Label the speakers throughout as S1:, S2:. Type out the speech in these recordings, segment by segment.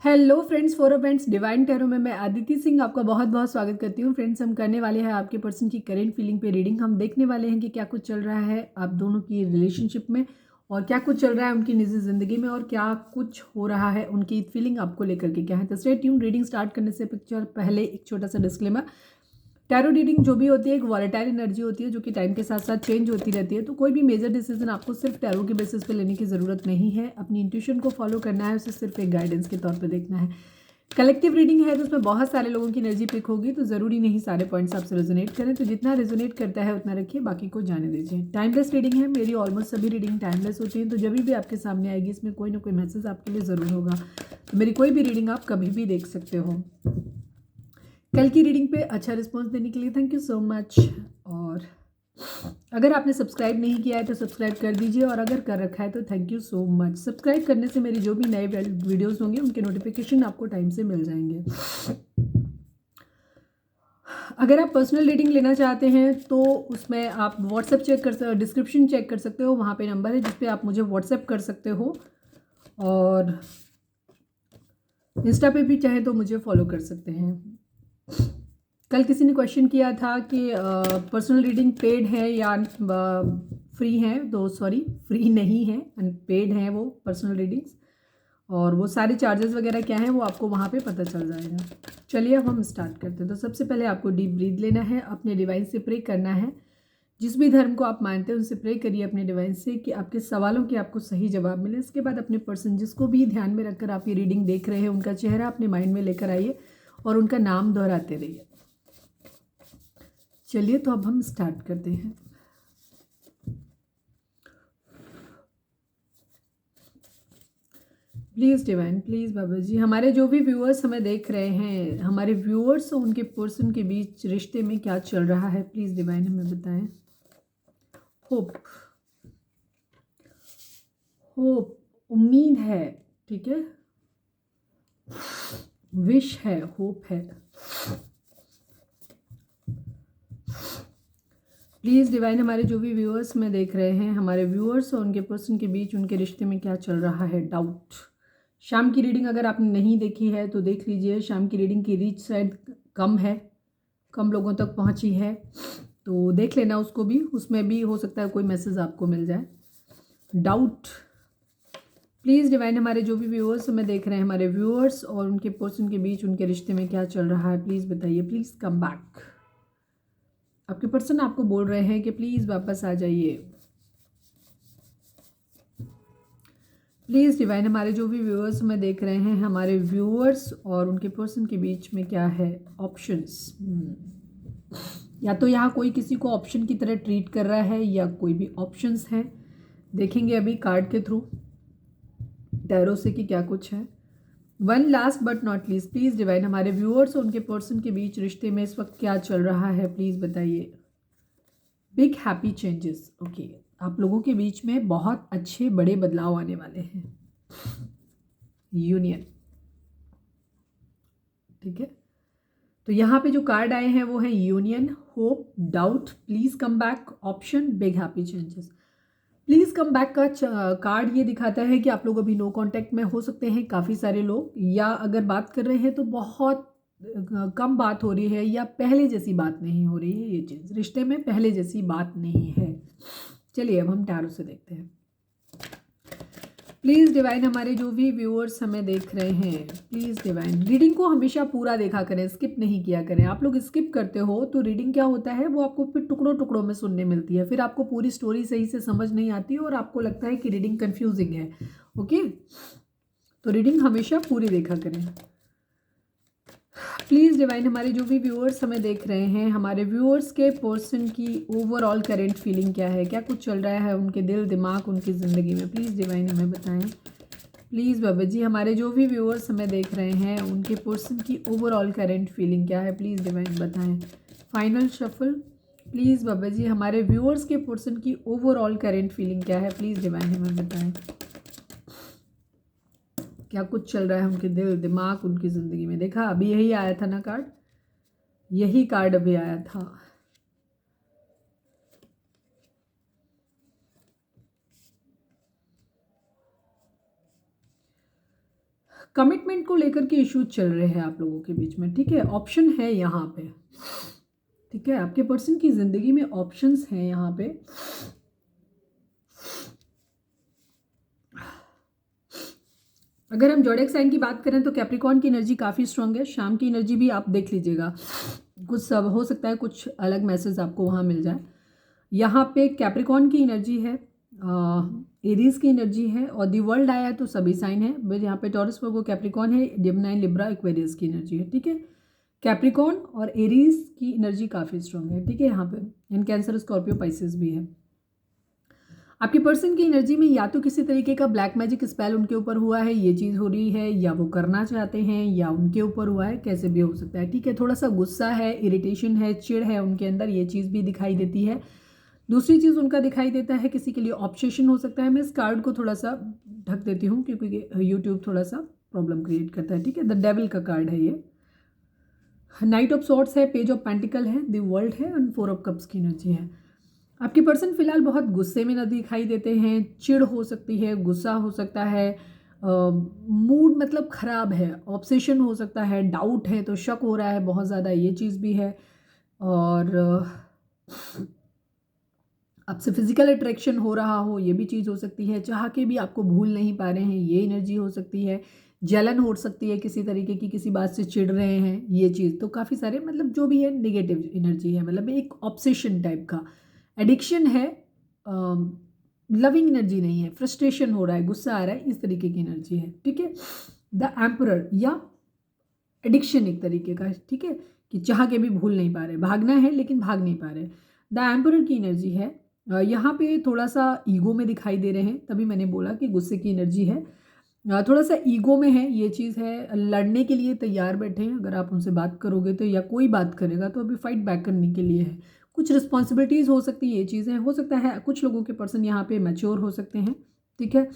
S1: Hello friends, for friends divine tarot में मैं आदिति सिंह आपका बहुत बहुत स्वागत करती हूँ। फ्रेंड्स, हम करने वाले हैं आपके पर्सन की करेंट फीलिंग पे रीडिंग। हम देखने वाले हैं कि क्या कुछ चल रहा है आप दोनों की रिलेशनशिप में, और क्या कुछ चल रहा है उनकी निजी ज़िंदगी में, और क्या कुछ हो रहा है उनकी फीलिंग आपको लेकर के क्या है। तो स्टे ट्यून। रीडिंग स्टार्ट करने से पिक्चर पहले एक छोटा सा डिस्क्लेमर। टैरो रीडिंग जो भी होती है एक वॉलेटाइल एनर्जी होती है जो कि टाइम के साथ साथ चेंज होती रहती है। तो कोई भी मेजर डिसीजन आपको सिर्फ टैरो के बेसिस पे लेने की ज़रूरत नहीं है। अपनी इंट्यूशन को फॉलो करना है, उसे सिर्फ एक गाइडेंस के तौर पे देखना है। कलेक्टिव रीडिंग है तो उसमें बहुत सारे लोगों की एनर्जी पिक होगी, तो ज़रूरी नहीं सारे पॉइंट्स आपसे रेजोनेट करें। तो जितना रेजोनेट करता है उतना रखिए, बाकी को जाने दीजिए। टाइमलेस रीडिंग है, मेरी ऑलमोस्ट सभी रीडिंग टाइमलेस होती हैं। तो जब भी आपके सामने आएगी इसमें कोई ना कोई मैसेज आपके लिए ज़रूर होगा। तो मेरी कोई भी रीडिंग आप कभी भी देख सकते हो। कल की रीडिंग पे अच्छा रिस्पॉन्स देने के लिए थैंक यू सो मच। और अगर आपने सब्सक्राइब नहीं किया है तो सब्सक्राइब कर दीजिए, और अगर कर रखा है तो thank you so much. Subscribe करने से मेरी जो भी नए वीडियोस होंगे उनके नोटिफिकेशन आपको टाइम से मिल जाएंगे। अगर आप पर्सनल रीडिंग लेना चाहते हैं तो उसमें आप व्हाट्सएप चेक कर डिस्क्रिप्शन चेक कर सकते हो, वहाँ पे नंबर है जिस पे आप मुझे व्हाट्सएप कर सकते हो, और इंस्टा पे भी चाहे तो मुझे फॉलो कर सकते हैं। कल किसी ने क्वेश्चन किया था कि पर्सनल रीडिंग पेड है या फ्री है। तो सॉरी, फ्री नहीं है, अनपेड है वो पर्सनल रीडिंग्स, और वो सारे चार्जेस वगैरह क्या हैं वो आपको वहाँ पे पता चल जाएगा। चलिए अब हम स्टार्ट करते हैं। तो सबसे पहले आपको डीप ब्रीथ लेना है, अपने डिवाइन से प्रे करना है। जिस भी धर्म को आप मानते हैं उनसे प्रे करिए अपने डिवाइन से कि आपके सवालों के आपको सही जवाब मिले। इसके बाद अपने पर्सन जिसको भी ध्यान में रखकर आप ये रीडिंग देख रहे हैं उनका चेहरा अपने माइंड में लेकर आइए और उनका नाम दोहराते रहिए। चलिए तो अब हम स्टार्ट करते हैं। Please divine, please Baba ji, हमारे जो भी व्यूअर्स हमें देख रहे हैं, हमारे व्यूअर्स और उनके पर्सन के बीच रिश्ते में क्या चल रहा है, प्लीज़ डिवाइन हमें बताएं। होप, होप उम्मीद है, ठीक है, विश है, होप है। प्लीज़ डिवाइन, हमारे जो भी व्यूअर्स में देख रहे हैं, हमारे व्यूअर्स और उनके पर्सन के बीच उनके रिश्ते में क्या चल रहा है। डाउट। शाम की रीडिंग अगर आपने नहीं देखी है तो देख लीजिए। शाम की रीडिंग की रीच शायद कम है, कम लोगों तक पहुंची है, तो देख लेना उसको भी, उसमें भी हो सकता है कोई मैसेज आपको मिल जाए। डाउट। प्लीज़ डिवाइन, हमारे जो भी व्यूअर्स हमें देख रहे हैं, हमारे व्यूअर्स और उनके पर्सन के बीच उनके रिश्ते में क्या चल रहा है, प्लीज़ बताइए। Please come back. आपके पर्सन आपको बोल रहे हैं कि प्लीज़ वापस आ जाइए। प्लीज़ डिवाइन, हमारे जो भी व्यूअर्स हमें देख रहे हैं, हमारे व्यूअर्स और उनके पर्सन के बीच में क्या है। ऑप्शंस। या तो यहाँ कोई किसी को ऑप्शन की तरह ट्रीट कर रहा है या कोई भी ऑप्शंस हैं। देखेंगे अभी कार्ड के थ्रू टैरो से कि क्या कुछ है। One last but not least, please divine, हमारे व्यूअर्स और उनके पर्सन के बीच रिश्ते में इस वक्त क्या चल रहा है, प्लीज़ बताइए। Big happy changes. ओके, आप लोगों के बीच में बहुत अच्छे बड़े बदलाव आने वाले हैं। यूनियन, ठीक है। तो यहाँ पे जो कार्ड आए हैं वो है union, hope, doubt, please come back, option, big happy changes. Please come back का कार्ड ये दिखाता है कि आप लोग अभी नो कांटेक्ट में हो सकते हैं, काफ़ी सारे लोग, या अगर बात कर रहे हैं तो बहुत कम बात हो रही है, या पहले जैसी बात नहीं हो रही है। ये चीज़ रिश्ते में पहले जैसी बात नहीं है। चलिए अब हम टैरो से देखते हैं। प्लीज़ डिवाइन, हमारे जो भी व्यूअर्स हमें देख रहे हैं, प्लीज़ डिवाइन, रीडिंग को हमेशा पूरा देखा करें, स्किप नहीं किया करें। आप लोग स्किप करते हो तो रीडिंग क्या होता है वो आपको फिर टुकड़ों टुकड़ों में सुनने मिलती है, फिर आपको पूरी स्टोरी सही से समझ नहीं आती और आपको लगता है कि रीडिंग कन्फ्यूजिंग है। ओके, तो रीडिंग हमेशा पूरी देखा करें। प्लीज़ डिवाइन, हमारे जो भी व्यूअर्स हमें देख रहे हैं, हमारे व्यूअर्स के पर्सन की ओवरऑल करेंट फीलिंग क्या है, क्या कुछ चल रहा है उनके दिल दिमाग उनकी ज़िंदगी में, प्लीज़ डिवाइन हमें बताएं। प्लीज़ बाबा जी, हमारे जो भी व्यूअर्स हमें देख रहे हैं उनके पर्सन की ओवरऑल करेंट फीलिंग क्या है, प्लीज़ डिवाइन बताएं। Final shuffle. Please Baba ji, हमारे व्यूअर्स के पर्सन की ओवरऑल करेंट फीलिंग क्या है, प्लीज़ डिवाइन हमें बताएं। क्या कुछ चल रहा है उनके दिल दिमाग उनकी ज़िंदगी में। देखा अभी यही आया था ना कार्ड, यही कार्ड अभी आया था। कमिटमेंट को लेकर के इश्यूज चल रहे हैं आप लोगों के बीच में, ठीक है। ऑप्शन है यहाँ पे, ठीक है, आपके पर्सन की जिंदगी में ऑप्शंस हैं यहाँ पे। अगर हम ज़ोडिएक साइन की बात करें तो कैप्रिकॉर्न की एनर्जी काफ़ी स्ट्रांग है। शाम की एनर्जी भी आप देख लीजिएगा, कुछ सब हो सकता है, कुछ अलग मैसेज आपको वहाँ मिल जाए। यहाँ पे कैप्रिकॉर्न की एनर्जी है, एरीज की एनर्जी है, और दी वर्ल्ड आया तो सभी साइन है, बट यहाँ पे टॉरस वर्गो कैप्रिकॉर्न है, जेमिनी लिब्रा एक्वेरियस की एनर्जी है, ठीक है। कैप्रिकॉर्न और एरीज की एनर्जी काफ़ी स्ट्रांग है, ठीक है। यहाँ पे इन कैंसर, स्कॉर्पियो, पाइसेस भी है। आपके पर्सन की एनर्जी में या तो किसी तरीके का ब्लैक मैजिक स्पेल उनके ऊपर हुआ है, ये चीज़ हो रही है, या वो करना चाहते हैं, या उनके ऊपर हुआ है, कैसे भी हो सकता है, ठीक है। थोड़ा सा गुस्सा है, इरिटेशन है, चिढ़ है उनके अंदर, ये चीज़ भी दिखाई देती है। दूसरी चीज़ उनका दिखाई देता है, किसी के लिए ऑब्सेशन हो सकता है। मैं इस कार्ड को थोड़ा सा ढक देती हूँ क्योंकि यूट्यूब थोड़ा सा प्रॉब्लम क्रिएट करता है, ठीक है। द डेविल का कार्ड है ये। नाइट ऑफ सॉर्ड्स है, पेज ऑफ पेंटिकल है, द वर्ल्ड है, एंड 4 ऑफ कप्स की एनर्जी है। आपके पर्सन फिलहाल बहुत गुस्से में न दिखाई देते हैं, चिढ़ हो सकती है, गुस्सा हो सकता है, मूड मतलब ख़राब है, ऑब्सेशन हो सकता है, डाउट है तो शक हो रहा है बहुत ज़्यादा, ये चीज़ भी है। और आपसे फिजिकल अट्रैक्शन हो रहा हो, ये भी चीज़ हो सकती है। चाह के भी आपको भूल नहीं पा रहे हैं, ये एनर्जी हो सकती है। जलन हो सकती है किसी तरीके की, किसी बात से चिढ़ रहे हैं, ये चीज़। तो काफ़ी सारे मतलब जो भी है नेगेटिव एनर्जी है, मतलब एक ऑब्सेशन टाइप का एडिक्शन है, लविंग एनर्जी नहीं है, फ्रस्ट्रेशन हो रहा है, गुस्सा आ रहा है, इस तरीके की एनर्जी है, ठीक है। द एम्परर या एडिक्शन एक तरीके का, ठीक है, कि चाह के भी भूल नहीं पा रहे, भागना है लेकिन भाग नहीं पा रहे। द एम्परर की एनर्जी है, यहाँ पे थोड़ा सा ईगो में दिखाई दे रहे हैं, तभी मैंने बोला कि गुस्से की एनर्जी है, थोड़ा सा ईगो में है, ये चीज़ है। लड़ने के लिए तैयार बैठे हैं, अगर आप उनसे बात करोगे तो, या कोई बात करेगा तो अभी फाइट बैक करने के लिए है। कुछ रिस्पॉन्सिबिलिटीज़ हो सकती है, ये चीज़ें हो सकता है। कुछ लोगों के पर्सन यहाँ पे मैच्योर हो सकते हैं, ठीक है।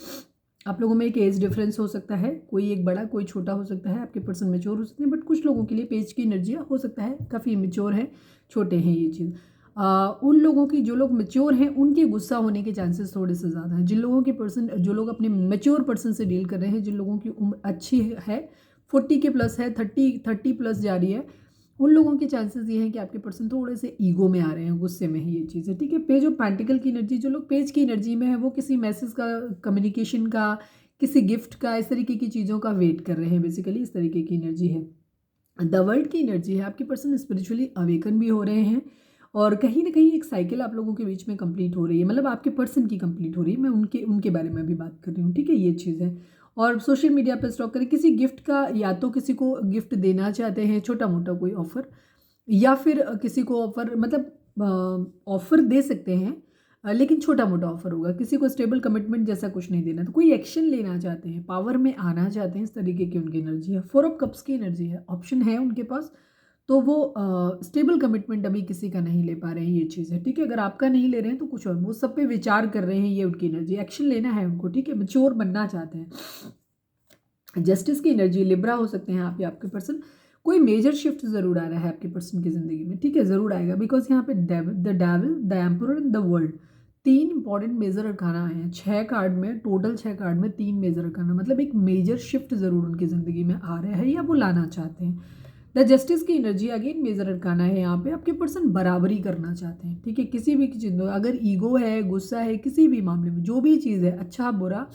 S1: आप लोगों में एक एज डिफरेंस हो सकता है, कोई एक बड़ा कोई छोटा हो सकता है, आपके पर्सन मैच्योर हो सकते हैं, बट कुछ लोगों के लिए पेज की एनर्जियाँ हो सकता है काफ़ी इमेच्योर है, छोटे हैं, ये चीज़। उन लोगों की, जो लोग मैच्योर हैं, उनके गुस्सा होने के चांसेस थोड़े से ज़्यादा हैं। जिन लोगों के पर्सन, जो लोग अपने मैच्योर पर्सन से डील कर रहे हैं, जिन लोगों की उम्र अच्छी है, 40 के प्लस है, 30 प्लस जा रही है, उन लोगों के चांसेस ये हैं कि आपके पर्सन थोड़े से ईगो में आ रहे हैं, गुस्से में है, ये चीज़ है, ठीक है। पेज ऑफ पेंटिकल की एनर्जी, जो लोग पेज की एनर्जी में है, वो किसी मैसेज का, कम्युनिकेशन का, किसी गिफ्ट का, इस तरीके की चीज़ों का वेट कर रहे हैं, बेसिकली इस तरीके की एनर्जी है। द वर्ल्ड की एनर्जी है, आपके पर्सन स्पिरिचुअली अवेकन भी हो रहे हैं, और कहीं ना कहीं एक साइकिल आप लोगों के बीच में कंप्लीट हो रही है, मतलब आपके पर्सन की कंप्लीट हो रही है, मैं उनके उनके बारे में भी बात कर रही हूँ, ठीक है, ये चीज़ है। और सोशल मीडिया पर स्टॉक करें, किसी गिफ्ट का, या तो किसी को गिफ्ट देना चाहते हैं, छोटा मोटा कोई ऑफर, या फिर किसी को ऑफर, मतलब ऑफर दे सकते हैं, लेकिन छोटा मोटा ऑफर होगा, किसी को स्टेबल कमिटमेंट जैसा कुछ नहीं देना, तो कोई एक्शन लेना चाहते हैं, पावर में आना चाहते हैं, इस तरीके की उनकी एनर्जी है। 4 ऑफ कप्स की एनर्जी है, ऑप्शन है उनके पास, तो वो स्टेबल कमिटमेंट अभी किसी का नहीं ले पा रहे हैं, ये चीज़ है, ठीक है। अगर आपका नहीं ले रहे हैं तो कुछ और, वो सब पे विचार कर रहे हैं, ये उनकी एनर्जी, एक्शन लेना है उनको, ठीक है, मैच्योर बनना चाहते हैं। जस्टिस की एनर्जी, लिब्रा हो सकते हैं आप या आपके पर्सन। कोई मेजर शिफ्ट जरूर आ रहा है आपके पर्सन की जिंदगी में, ठीक है, जरूर आएगा, बिकॉज यहाँ पे the devil, the emperor and the world, 3 important major arcana आए हैं 6 कार्ड में, टोटल 6 कार्ड में 3 मेजर अरकाना, मतलब एक मेजर शिफ्ट जरूर उनकी जिंदगी में आ रहा है, या वो लाना चाहते हैं। द जस्टिस की एनर्जी अगेन मेजर अरकाना है, यहाँ पे आपके पर्सन बराबरी करना चाहते हैं, ठीक है, किसी भी चीज़, अगर ईगो है, गुस्सा है, किसी भी मामले में, जो भी चीज़ है, अच्छा बुरा,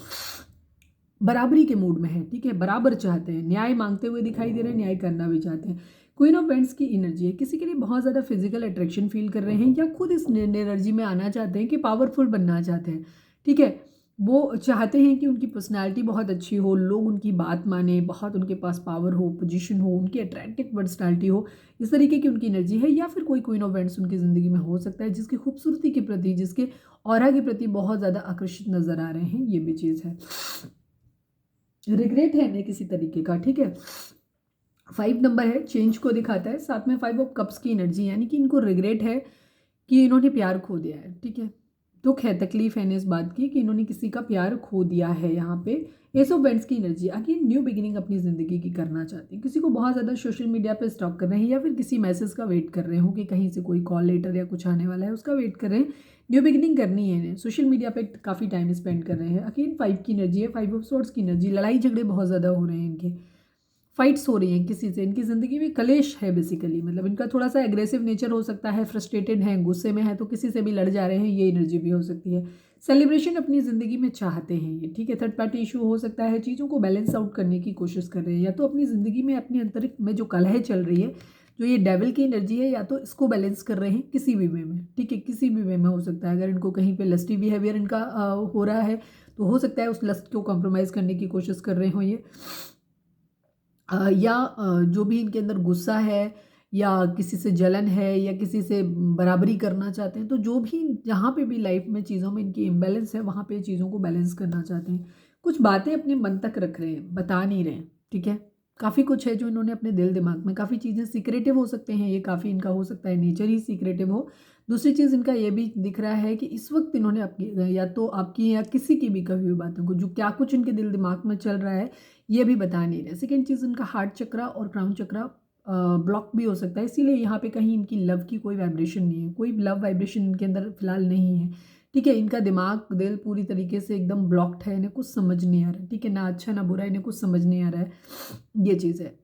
S1: बराबरी के मूड में है, ठीक है, बराबर चाहते हैं, न्याय मांगते हुए दिखाई दे रहे हैं, न्याय करना भी चाहते हैं। क्वीन ऑफ पेंट्स की एनर्जी है, किसी के लिए बहुत ज़्यादा फिजिकल अट्रैक्शन फील कर रहे हैं, या खुद इस एनर्जी में आना चाहते हैं कि पावरफुल बनना चाहते हैं, ठीक है। वो चाहते हैं कि उनकी पर्सनालिटी बहुत अच्छी हो, लोग उनकी बात माने, बहुत उनके पास पावर हो, पोजीशन हो, उनकी अट्रैक्टिव पर्सनालिटी हो, इस तरीके की उनकी एनर्जी है। या फिर कोई क्वीन ऑफ पेंट्स उनकी ज़िंदगी में हो सकता है, जिसकी खूबसूरती के प्रति, जिसके ऑरा के प्रति बहुत ज़्यादा आकर्षित नजर आ रहे हैं, ये भी चीज़ है। रिग्रेट है इन्हें किसी तरीके का, ठीक है। 5 नंबर है, चेंज को दिखाता है, साथ में 5 ऑफ कप्स की एनर्जी, यानी कि इनको रिग्रेट है कि इन्होंने प्यार खो दिया है, ठीक है। दुख है, तकलीफ है इन्हें इस बात की कि इन्होंने किसी का प्यार खो दिया है। यहाँ पे एस ऑफ पेंट्स की एनर्जी, अगेन न्यू बिगिनिंग अपनी ज़िंदगी की करना चाहते हैं। किसी को बहुत ज़्यादा सोशल मीडिया पे स्टॉक कर रहे हैं या फिर किसी मैसेज का वेट कर रहे हो कि कहीं से कोई कॉल लेटर या कुछ आने वाला है, उसका वेट कर रहे हैं। न्यू बिगिनिंग करनी है इन्हें, सोशल मीडिया पे काफ़ी टाइम स्पेंड कर रहे हैं। अगेन 5 की एनर्जी है, 5 ऑफ सोर्ड्स की एनर्जी, लड़ाई झगड़े बहुत ज़्यादा हो रहे हैं इनके, फाइट्स हो रही हैं किसी से, इनकी ज़िंदगी में कलेश है बेसिकली। मतलब इनका थोड़ा सा एग्रेसिव नेचर हो सकता है, फ्रस्ट्रेटेड है, गुस्से में है तो किसी से भी लड़ जा रहे हैं, ये एनर्जी भी हो सकती है। सेलिब्रेशन अपनी ज़िंदगी में चाहते हैं ये, ठीक है। थर्ड पार्टी इशू हो सकता है, चीज़ों को बैलेंस आउट करने की कोशिश कर रहे हैं, या तो अपनी ज़िंदगी में अपने अंतरिक में जो कलह चल रही है, जो ये डेविल की एनर्जी है, या तो इसको बैलेंस कर रहे हैं किसी भी वे में, ठीक है, किसी भी वे में हो सकता है। अगर इनको कहीं पे लस्टी बिहेवियर इनका हो रहा है तो हो सकता है उस लस्ट को कॉम्प्रोमाइज़ करने की कोशिश कर रहे हो ये, या जो भी इनके अंदर गुस्सा है या किसी से जलन है या किसी से बराबरी करना चाहते हैं, तो जो भी जहाँ पे भी लाइफ में चीज़ों में इनकी इम्बैलेंस है, वहाँ पे चीज़ों को बैलेंस करना चाहते हैं। कुछ बातें अपने मन तक रख रहे हैं, बता नहीं रहे हैं, ठीक है। काफ़ी कुछ है जो इन्होंने अपने दिल दिमाग में, काफ़ी चीज़ें सीक्रेटिव हो सकते हैं ये, काफ़ी इनका हो सकता है नेचर ही सीक्रेटिव हो। दूसरी चीज़ इनका ये भी दिख रहा है कि इस वक्त इन्होंने आपकी या तो आपकी या किसी की भी कही हुई बातों को, जो क्या कुछ इनके दिल दिमाग में चल रहा है, ये भी बता नहीं रहे। सेकेंड चीज़, इनका हार्ट चक्रा और क्राउन चक्रा ब्लॉक भी हो सकता है, इसीलिए यहाँ पे कहीं इनकी लव की कोई वाइब्रेशन नहीं है, कोई लव वाइब्रेशन इनके अंदर फिलहाल नहीं है, ठीक है। इनका दिमाग दिल पूरी तरीके से एकदम ब्लॉक्ड है, इन्हें कुछ समझ नहीं आ रहा है, ठीक है, ना अच्छा ना बुरा, इन्हें कुछ समझ नहीं आ रहा है, ये चीज़ है।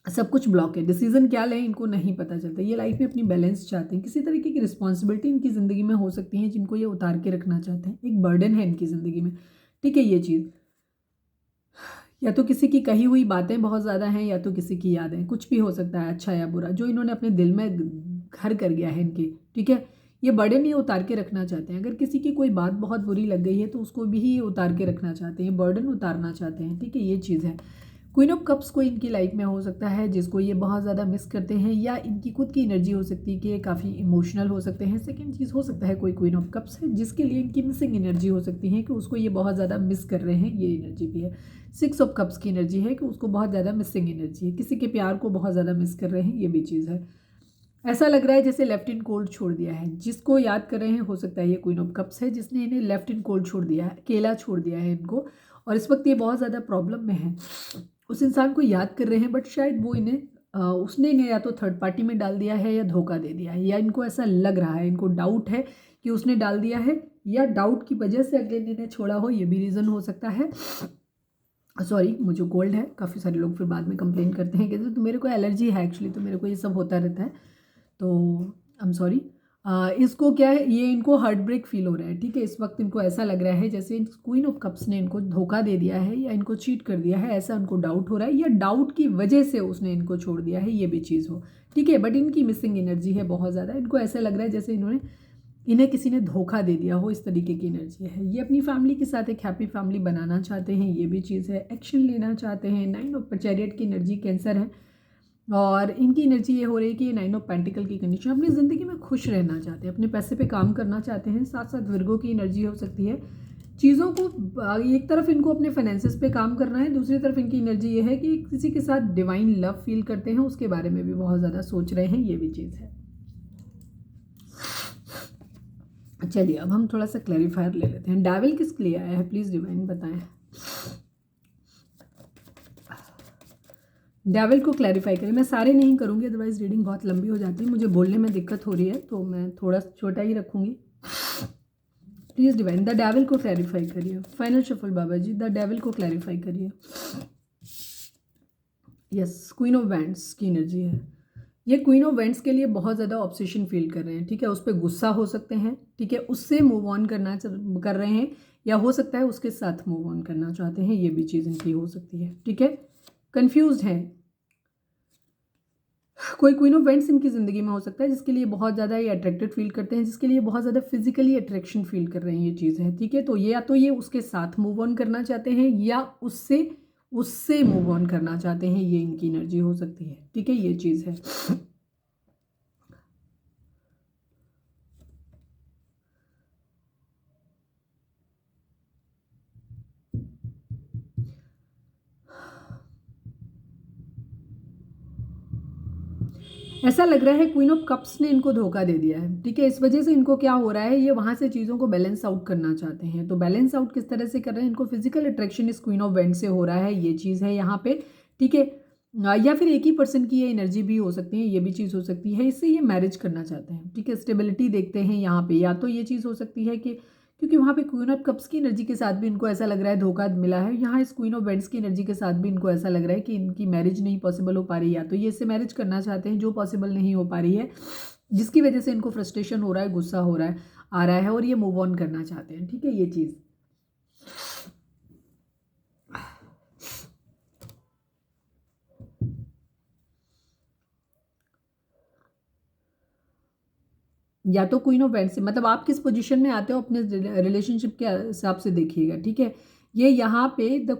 S1: सब कुछ ब्लॉक है, डिसीजन क्या लें इनको नहीं पता चलता। ये लाइफ में अपनी बैलेंस चाहते हैं, किसी तरीके की रिस्पॉन्सिबिलिटी इनकी ज़िंदगी में हो सकती है जिनको ये उतार के रखना चाहते हैं, एक बर्डन है इनकी ज़िंदगी में, ठीक है। ये चीज़ या तो किसी की कही हुई बातें बहुत ज़्यादा हैं, या तो किसी की यादें, कुछ भी हो सकता है, अच्छा या बुरा, जो इन्होंने अपने दिल में घर कर गया है इनके, ठीक है। ये बर्डन ये उतार के रखना चाहते हैं। अगर किसी की कोई बात बहुत बुरी लग गई है तो उसको भी ये उतार के रखना चाहते हैं, बर्डन उतारना चाहते हैं, ठीक है, ये चीज़ है। क्वीन ऑफ कप्स कोई इनकी लाइफ में हो सकता है जिसको ये बहुत ज़्यादा मिस करते हैं, या इनकी खुद की एनर्जी हो सकती है कि ये काफ़ी इमोशनल हो सकते हैं। सेकेंड चीज़ हो सकता है कोई क्वीन ऑफ कप्स है जिसके लिए इनकी मिसिंग एनर्जी हो सकती है कि उसको ये बहुत ज़्यादा मिस कर रहे हैं, ये एनर्जी भी है। सिक्स ऑफ कप्स की एनर्जी है कि उसको बहुत ज़्यादा मिसिंग एनर्जी है, किसी के प्यार को बहुत ज़्यादा मिस कर रहे हैं, ये भी चीज़ है। ऐसा लग रहा है जैसे लेफ्ट इन कोल्ड छोड़ दिया है, जिसको याद कर रहे हैं हो सकता है ये क्वीन ऑफ कप्स है जिसने इन्हें लेफ्ट इन कोल्ड छोड़ दिया है, अकेला छोड़ दिया है इनको, और इस वक्त ये बहुत ज़्यादा प्रॉब्लम में है। उस इंसान को याद कर रहे हैं बट शायद वो इन्हें उसने इन्हें या तो थर्ड पार्टी में डाल दिया है या धोखा दे दिया है, या इनको ऐसा लग रहा है, इनको डाउट है कि उसने डाल दिया है, या डाउट की वजह से अगले ने इन्हें छोड़ा हो, ये भी रीज़न हो सकता है। सॉरी, मुझे कोल्ड है, काफ़ी सारे लोग फिर बाद में कंप्लेन करते हैं कहते तो मेरे को एलर्जी है एक्चुअली, तो मेरे को ये सब होता रहता है, तो आई एम सॉरी। इसको क्या है, ये इनको हार्ट ब्रेक फील हो रहा है, ठीक है। इस वक्त इनको ऐसा लग रहा है जैसे क्वीन ऑफ कप्स ने इनको धोखा दे दिया है या इनको चीट कर दिया है, ऐसा उनको डाउट हो रहा है, या डाउट की वजह से उसने इनको छोड़ दिया है, ये भी चीज़ हो, ठीक है। बट इनकी मिसिंग एनर्जी है बहुत ज़्यादा, इनको ऐसा लग रहा है जैसे इन्हें किसी ने धोखा दे दिया हो, इस तरीके की एनर्जी है। ये अपनी फैमिली के साथ एक हैप्पी फैमिली बनाना चाहते हैं, ये भी चीज़ है। एक्शन लेना चाहते हैं, 9 ऑफ चैरियट की एनर्जी कैंसर है, और इनकी एनर्जी ये हो रही है कि ये 9 ऑफ पेंटिकल की कंडीशन, अपनी ज़िंदगी में खुश रहना चाहते हैं, अपने पैसे पे काम करना चाहते हैं। साथ साथ विर्गो की एनर्जी हो सकती है, चीज़ों को एक तरफ इनको अपने फाइनेंसेस पे काम करना है, दूसरी तरफ इनकी एनर्जी ये है कि किसी के साथ डिवाइन लव फील करते हैं, उसके बारे में भी बहुत ज़्यादा सोच रहे हैं, ये भी चीज़ है। चलिए अब हम थोड़ा सा क्लैरिफायर ले लेते हैं, डेविल किसके लिए आया है, प्लीज़ डिवाइन बताएं। डेविल को क्लैरिफाई करें, मैं सारे नहीं करूँगी अदरवाइज रीडिंग बहुत लंबी हो जाती है, मुझे बोलने में दिक्कत हो रही है तो मैं थोड़ा छोटा ही रखूँगी। प्लीज़ डिवाइन द डेविल को क्लैरिफाई करिए। Final shuffle Baba ji, the devil को क्लैरिफाई करिए। यस, क्वीन ऑफ वैंड्स की एनर्जी है, ये क्वीन ऑफ वैंड्स के लिए बहुत ज़्यादा ऑब्सेशन फील कर रहे हैं, ठीक है। उस पर गुस्सा हो सकते हैं, ठीक है, उससे मूव ऑन कर रहे हैं, या हो सकता है उसके साथ मूव ऑन करना चाहते हैं, ये भी चीज़ इनकी हो सकती है, ठीक है। कन्फ्यूज है, कोई क्वीन ऑफ वेंट्स इनकी ज़िंदगी में हो सकता है जिसके लिए बहुत ज़्यादा ये अट्रैक्टेड फील करते हैं, जिसके लिए बहुत ज़्यादा फिजिकली अट्रैक्शन फील कर रहे हैं, ये चीज़ है, ठीक है। तो ये या तो ये उसके साथ मूव ऑन करना चाहते हैं या उससे उससे मूव ऑन करना चाहते हैं, ये इनकी एनर्जी हो सकती है, ठीक है, ये चीज़ है। ऐसा लग रहा है क्वीन ऑफ कप्स ने इनको धोखा दे दिया है, ठीक है। इस वजह से इनको क्या हो रहा है, ये वहाँ से चीज़ों को बैलेंस आउट करना चाहते हैं। तो बैलेंस आउट किस तरह से कर रहे हैं, इनको फिजिकल अट्रैक्शन इस क्वीन ऑफ वेंट से हो रहा है, ये चीज़ है यहाँ पे, ठीक है। या फिर एक ही पर्सन की ये एनर्जी भी हो सकती है, ये भी चीज़ हो सकती है। इससे ये मैरिज करना चाहते हैं, ठीक है। स्टेबिलिटी देखते हैं यहाँ पे, या तो ये चीज़ हो सकती है कि क्योंकि वहाँ पे क्वीन ऑफ कप्स की एनर्जी के साथ भी इनको ऐसा लग रहा है धोखा मिला है, यहाँ इस क्वीन ऑफ वेंट्स की एनर्जी के साथ भी इनको ऐसा लग रहा है कि इनकी मैरिज नहीं पॉसिबल हो पा रही, या तो ये इससे मैरिज करना चाहते हैं जो पॉसिबल नहीं हो पा रही है, जिसकी वजह से इनको फ्रस्ट्रेशन हो रहा है, गुस्सा हो रहा है, आ रहा है, और ये मूव ऑन करना चाहते हैं, ठीक है। ये चीज़ या तो क्वीन ऑफ वेंट्स से, मतलब आप किस पोजीशन में आते हो अपने रिलेशनशिप के हिसाब से देखिएगा, ठीक है। ये यहाँ पे द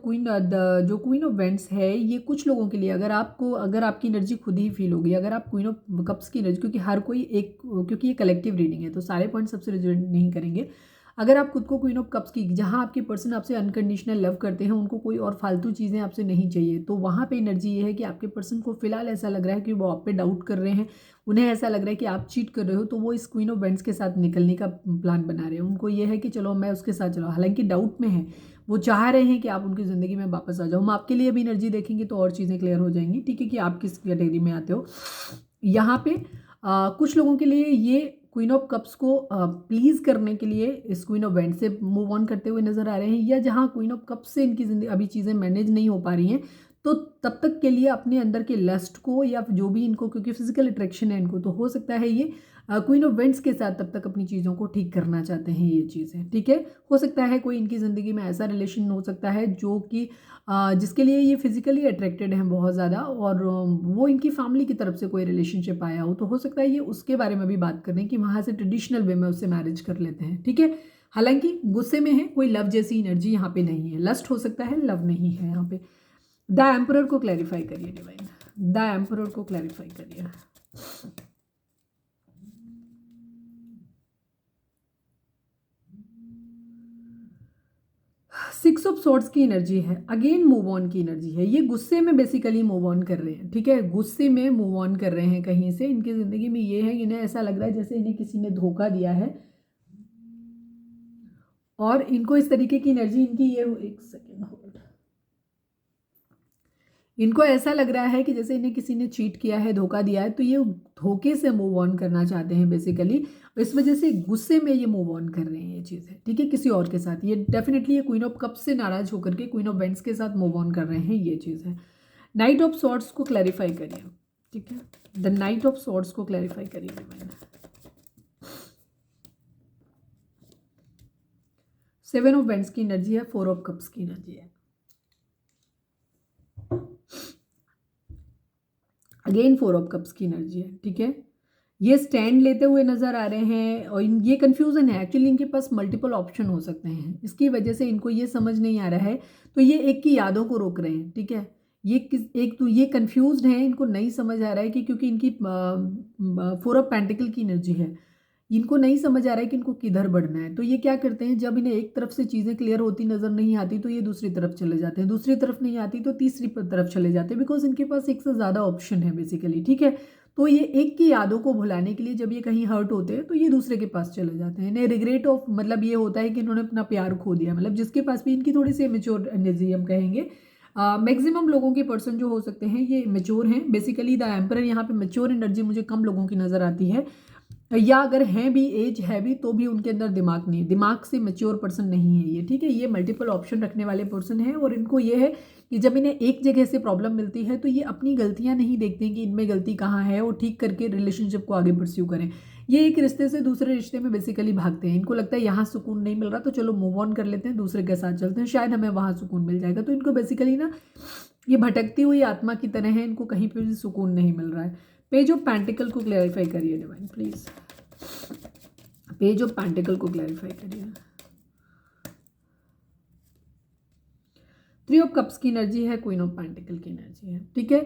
S1: जो क्वीन ऑफ वेंट्स है, ये कुछ लोगों के लिए, अगर आपकी एनर्जी खुद ही फील होगी, अगर आप क्वीन ऑफ कप्स की एनर्जी, क्योंकि हर कोई एक, क्योंकि ये कलेक्टिव रीडिंग है तो सारे पॉइंट सबसे रिजोनेट नहीं करेंगे। अगर आप खुद को क्वीन ऑफ कप्स की, जहाँ आपके पर्सन आपसे अनकंडीशनल लव करते हैं, उनको कोई और फालतू चीज़ें आपसे नहीं चाहिए, तो वहाँ पे एनर्जी ये है कि आपके पर्सन को फिलहाल ऐसा लग रहा है कि वो आप पे डाउट कर रहे हैं, उन्हें ऐसा लग रहा है कि आप चीट कर रहे हो, तो वो इस क्वीन ऑफ वेंट्स के साथ निकलने का प्लान बना रहे हैं। उनको ये है कि चलो मैं उसके साथ चलो, हालांकि डाउट में है, वो चाह रहे हैं कि आप उनकी ज़िंदगी में वापस आ जाओ। हम आपके लिए भी एनर्जी देखेंगे तो और चीज़ें क्लियर हो जाएंगी, ठीक है, कि आप किस कैटेगरी में आते हो। यहाँ पे कुछ लोगों के लिए ये क्वीन ऑफ कप्स को प्लीज़ करने के लिए इस क्वीन ऑफ वेंट से मूव ऑन करते हुए नजर आ रहे हैं, या जहाँ क्वीन ऑफ कप्स से इनकी जिंदगी अभी चीज़ें मैनेज नहीं हो पा रही हैं, तो तब तक के लिए अपने अंदर के लस्ट को, या जो भी इनको, क्योंकि फिजिकल अट्रैक्शन है इनको, तो हो सकता है ये क्वीन ऑफ वेंट्स के साथ तब तक अपनी चीज़ों को ठीक करना चाहते हैं, ये चीज़ें, ठीक है। हो सकता है कोई इनकी ज़िंदगी में ऐसा रिलेशन हो सकता है जो कि जिसके लिए ये फिजिकली अट्रैक्टेड हैं बहुत ज़्यादा, और वो इनकी फैमिली की तरफ से कोई रिलेशनशिप आया हो, तो हो सकता है ये उसके बारे में भी बात करें कि वहाँ से ट्रेडिशनल वे में उससे मैरिज कर लेते हैं, ठीक है। हालांकि गुस्से में है, कोई लव जैसी एनर्जी यहाँ पे नहीं है, लस्ट हो सकता है, लव नहीं है यहाँ पे। द एम्परर को क्लैरिफाई करिए डिवाइन, द एम्परर को क्लैरिफाई करिए। सिक्स ऑफ सॉर्ड्स की एनर्जी है, अगेन मूव ऑन की एनर्जी है। ये गुस्से में बेसिकली मूव ऑन कर रहे हैं, ठीक है, गुस्से में मूव ऑन कर रहे हैं कहीं से। इनकी ज़िंदगी में ये है, इन्हें ऐसा लग रहा है जैसे इन्हें किसी ने धोखा दिया है, और इनको इस तरीके की एनर्जी इनकी ये, एक सेकेंड होल्ड, इनको ऐसा लग रहा है कि जैसे इन्हें किसी ने चीट किया है, धोखा दिया है, तो ये धोखे से मूव ऑन करना चाहते हैं बेसिकली। इस वजह से गुस्से में ये मूव ऑन कर रहे हैं, ये चीज़ है, ठीक है, किसी और के साथ। ये डेफिनेटली ये क्वीन ऑफ कप्स से नाराज होकर के क्वीन ऑफ वेंट्स के साथ मूव ऑन कर रहे हैं, ये चीज़ है। नाइट ऑफ सॉर्ड्स को क्लैरिफाई करिए, ठीक है, द नाइट ऑफ सॉर्ड्स को क्लैरिफाई करिए डिवाइन। सेवन ऑफ वेंट्स की एनर्जी है, फोर ऑफ कप्स की एनर्जी है, अगेन फोर ऑफ कप्स की एनर्जी है, ठीक है। ये स्टैंड लेते हुए नजर आ रहे हैं, और ये कंफ्यूजन है एक्चुअली, इनके पास मल्टीपल ऑप्शन हो सकते हैं, इसकी वजह से इनको ये समझ नहीं आ रहा है, तो ये एक की यादों को रोक रहे हैं, ठीक है। एक तो ये कंफ्यूज्ड है, इनको नहीं समझ आ रहा है कि क्योंकि इनकी फोर ऑफ पेंटिकल की एनर्जी है, इनको नहीं समझ आ रहा है कि इनको किधर बढ़ना है। तो ये क्या करते हैं, जब इन्हें एक तरफ से चीज़ें क्लियर होती नज़र नहीं आती तो ये दूसरी तरफ चले जाते हैं, दूसरी तरफ नहीं आती तो तीसरी तरफ चले जाते हैं, बिकॉज इनके पास एक से ज़्यादा ऑप्शन है बेसिकली, ठीक है। तो ये एक की यादों को भुलाने के लिए जब ये कहीं हर्ट होते हैं तो ये दूसरे के पास चले जाते हैं। इन्हें रिग्रेट ऑफ, मतलब ये होता है कि इन्होंने अपना प्यार खो दिया, मतलब जिसके पास भी इनकी थोड़ी सी मेच्योर एनर्जी हम कहेंगे। मैक्सिमम लोगों के पर्सन जो हो सकते हैं ये मेच्योर हैं बेसिकली। द एम्परर यहाँ पे मेच्योर एनर्जी मुझे कम लोगों की नज़र आती है, या अगर हैं भी, एज है भी, तो भी उनके अंदर दिमाग नहीं, दिमाग से मेच्योर पर्सन नहीं है ये, ठीक है। ये मल्टीपल ऑप्शन रखने वाले पर्सन है, और इनको ये है कि जब इन्हें एक जगह से प्रॉब्लम मिलती है तो ये अपनी गलतियां नहीं देखते हैं कि इनमें गलती कहाँ है, और ठीक करके रिलेशनशिप को आगे परस्यू करें। ये एक रिश्ते से दूसरे रिश्ते में बेसिकली भागते हैं, इनको लगता है यहाँ सुकून नहीं मिल रहा तो चलो मूव ऑन कर लेते हैं, दूसरे के साथ चलते हैं, शायद हमें वहाँ सुकून मिल जाएगा। तो इनको बेसिकली ना, ये भटकती हुई आत्मा की तरह है, इनको कहीं पर भी सुकून नहीं मिल रहा है। पेज ऑफ पेंटिकल को क्लैरिफाई करिए divine please, page of pentacle को क्लैरिफाई करिए। थ्री ऑफ कप्स की एनर्जी है, क्वीन ऑफ पेंटिकल की एनर्जी है, ठीक है।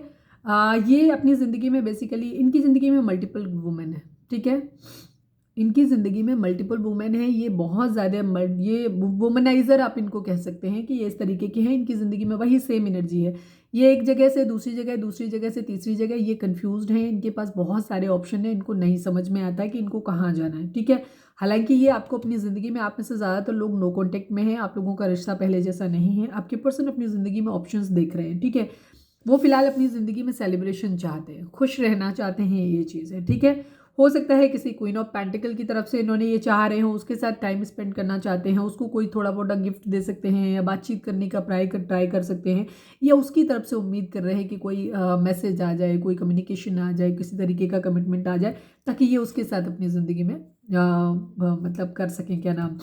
S1: ये अपनी ज़िंदगी में बेसिकली, इनकी ज़िंदगी में मल्टीपल वुमेन है, ठीक है। इनकी ज़िंदगी में मल्टीपल वुमेन है, ये बहुत ज़्यादा ये वुमनाइज़र आप इनको कह सकते हैं कि ये इस तरीके के हैं। इनकी ज़िंदगी में वही सेम एनर्जी है, ये एक जगह से दूसरी जगह, दूसरी जगह से तीसरी जगह, ये कंफ्यूज्ड हैं। इनके पास बहुत सारे ऑप्शन हैं, इनको नहीं समझ में आता है कि इनको कहाँ जाना है, ठीक है। हालांकि ये आपको अपनी ज़िंदगी में, आप में से ज़्यादातर लोग नो कॉन्टैक्ट में हैं, आप लोगों का रिश्ता पहले जैसा नहीं है। आपके पर्सन अपनी ज़िंदगी में ऑप्शंस देख रहे हैं, ठीक है। वो फिलहाल अपनी ज़िंदगी में सेलिब्रेशन चाहते हैं, खुश रहना चाहते हैं, ये चीज़ है, ठीक है। हो सकता है किसी क्वीन ऑफ पेंटिकल की तरफ से इन्होंने ये चाह रहे हो, उसके साथ टाइम स्पेंड करना चाहते हैं, उसको कोई थोड़ा बहुत गिफ्ट दे सकते हैं या बातचीत करने का ट्राई कर सकते हैं, या उसकी तरफ से उम्मीद कर रहे हैं कि कोई मैसेज आ जाए, कोई कम्युनिकेशन आ जाए, किसी तरीके का कमिटमेंट आ जाए, ताकि ये उसके साथ अपनी ज़िंदगी में मतलब कर सकें, क्या नाम,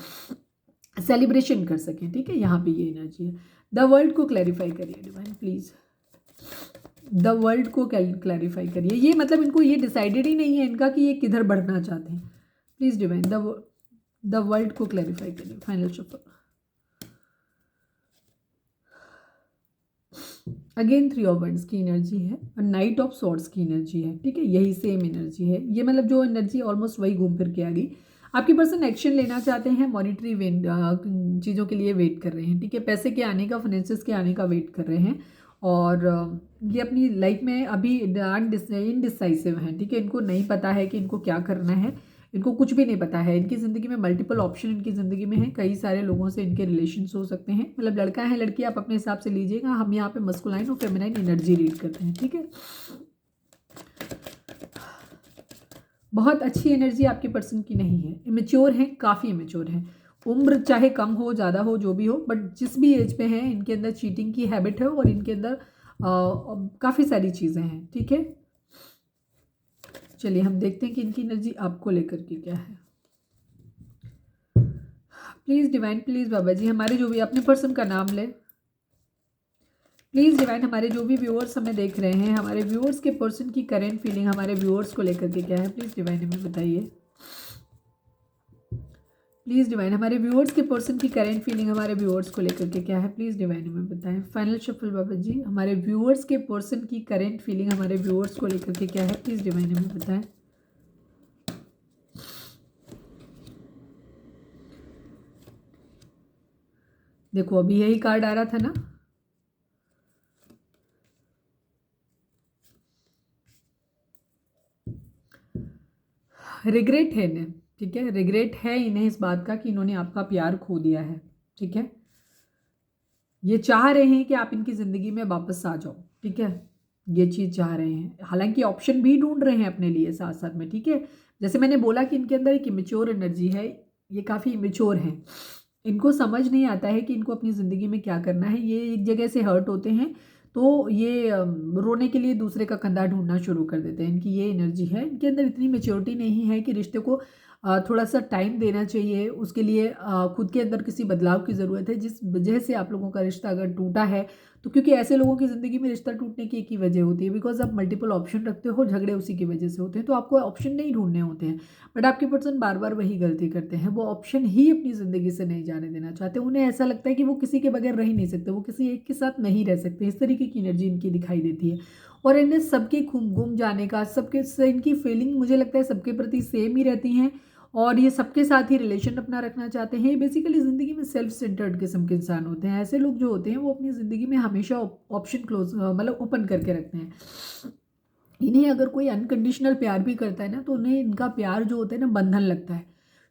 S1: सेलिब्रेशन कर सकें, ठीक है। यहाँ पे ये एनर्जी है। द वर्ल्ड को क्लैरिफाई करिए डिवाइन प्लीज़, द वर्ल्ड को क्लैरिफाई करिए। ये मतलब इनको ये डिसाइडेड ही नहीं है इनका कि ये किधर बढ़ना चाहते हैं। प्लीज़ डिवाइन द वर्ल्ड को क्लैरिफाई करिए। Final shuffle. Again 3 of wands की एनर्जी है और नाइट ऑफ सॉर्ड्स की एनर्जी है, ठीक है। यही सेम एनर्जी है, ये मतलब जो एनर्जी ऑलमोस्ट वही घूम फिर के आ गई। आपके पर्सन एक्शन लेना चाहते हैं, मॉनिटरी चीज़ों के लिए वेट कर रहे हैं, ठीक है। पैसे के आने का, फाइनेंसेस के आने का वेट कर रहे हैं, और ये अपनी लाइफ में अभी इनडिसाइसिव हैं, ठीक है। इनको नहीं पता है कि इनको क्या करना है, इनको कुछ भी नहीं पता है। इनकी ज़िंदगी में मल्टीपल ऑप्शन इनकी ज़िंदगी में है, कई सारे लोगों से इनके रिलेशंस हो सकते हैं, मतलब लड़का है लड़की आप अपने हिसाब से लीजिएगा। हम यहाँ पे मस्कुलाइन और फेमिनाइन एनर्जी रीड करते हैं, ठीक है। बहुत अच्छी एनर्जी आपके पर्सन की नहीं है, इमेच्योर हैं, काफ़ी इमेच्योर हैं। उम्र चाहे कम हो ज़्यादा हो जो भी हो, बट जिस भी एज पे हैं इनके अंदर चीटिंग की हैबिट है और इनके अंदर काफ़ी सारी चीज़ें हैं, ठीक है। चलिए हम देखते हैं कि इनकी एनर्जी आपको लेकर के क्या है। Please divine, please Baba ji, हमारे जो भी अपने पर्सन का नाम ले। प्लीज़ डिवाइन, हमारे जो भी व्यूअर्स हमें देख रहे हैं, हमारे व्यूअर्स के पर्सन की करेंट फीलिंग हमारे व्यूअर्स को लेकर के क्या है, प्लीज़ डिवाइन हमें बताइए। प्लीज़ डिवाइन, हमारे व्यूअर्स के पर्सन की करेंट फीलिंग हमारे व्यूअर्स को लेकर के क्या है, प्लीज़ डिवाइन हमें बताएं। फाइनल शफल बाबा जी, हमारे व्यूअर्स के पर्सन की करेंट फीलिंग हमारे व्यूअर्स को लेकर के क्या है, प्लीज़ डिवाइन हमें बताएं। देखो अभी यही कार्ड आ रहा था ना, रिग्रेट है इन्हें, ठीक है। रिग्रेट है इन्हें इस बात का कि इन्होंने आपका प्यार खो दिया है, ठीक है। ये चाह रहे हैं कि आप इनकी ज़िंदगी में वापस आ जाओ, ठीक है। ये चीज़ चाह रहे हैं, हालांकि ऑप्शन भी ढूंढ रहे हैं अपने लिए साथ साथ में, ठीक है। जैसे मैंने बोला कि इनके अंदर एक इमेच्योर एनर्जी है, ये काफ़ी इमेच्योर हैं। इनको समझ नहीं आता है कि इनको अपनी ज़िंदगी में क्या करना है। ये एक जगह से हर्ट होते हैं तो ये रोने के लिए दूसरे का कंधा ढूंढना शुरू कर देते हैं। इनकी ये एनर्जी है, इनके अंदर इतनी मेच्योरिटी नहीं है कि रिश्ते को थोड़ा सा टाइम देना चाहिए। उसके लिए खुद के अंदर किसी बदलाव की ज़रूरत है। जिस वजह से आप लोगों का रिश्ता अगर टूटा है तो क्योंकि ऐसे लोगों की ज़िंदगी में रिश्ता टूटने की एक ही वजह होती है, बिकॉज आप मल्टीपल ऑप्शन रखते हो, झगड़े उसी की वजह से होते हैं। तो आपको ऑप्शन नहीं ढूंढने होते हैं, बट आपके पर्सन बार बार वही गलती करते हैं। वो ऑप्शन ही अपनी ज़िंदगी से नहीं जाने देना चाहते। उन्हें ऐसा लगता है कि वो किसी के बगैर रह ही नहीं सकते, वो किसी एक के साथ नहीं रह सकते। इस तरीके की एनर्जी इनकी दिखाई देती है, और इन्हें सबके गुम जाने का, सबके इनकी फीलिंग मुझे लगता है सबके प्रति सेम ही रहती हैं, और ये सबके साथ ही रिलेशन अपना रखना चाहते हैं। बेसिकली ज़िंदगी में सेल्फ सेंटर्ड किस्म के इंसान होते हैं। ऐसे लोग जो होते हैं वो अपनी ज़िंदगी में हमेशा ऑप्शन क्लोज मतलब ओपन करके रखते हैं। इन्हें अगर कोई अनकंडीशनल प्यार भी करता है ना, तो उन्हें इनका प्यार जो होता है ना बंधन लगता है।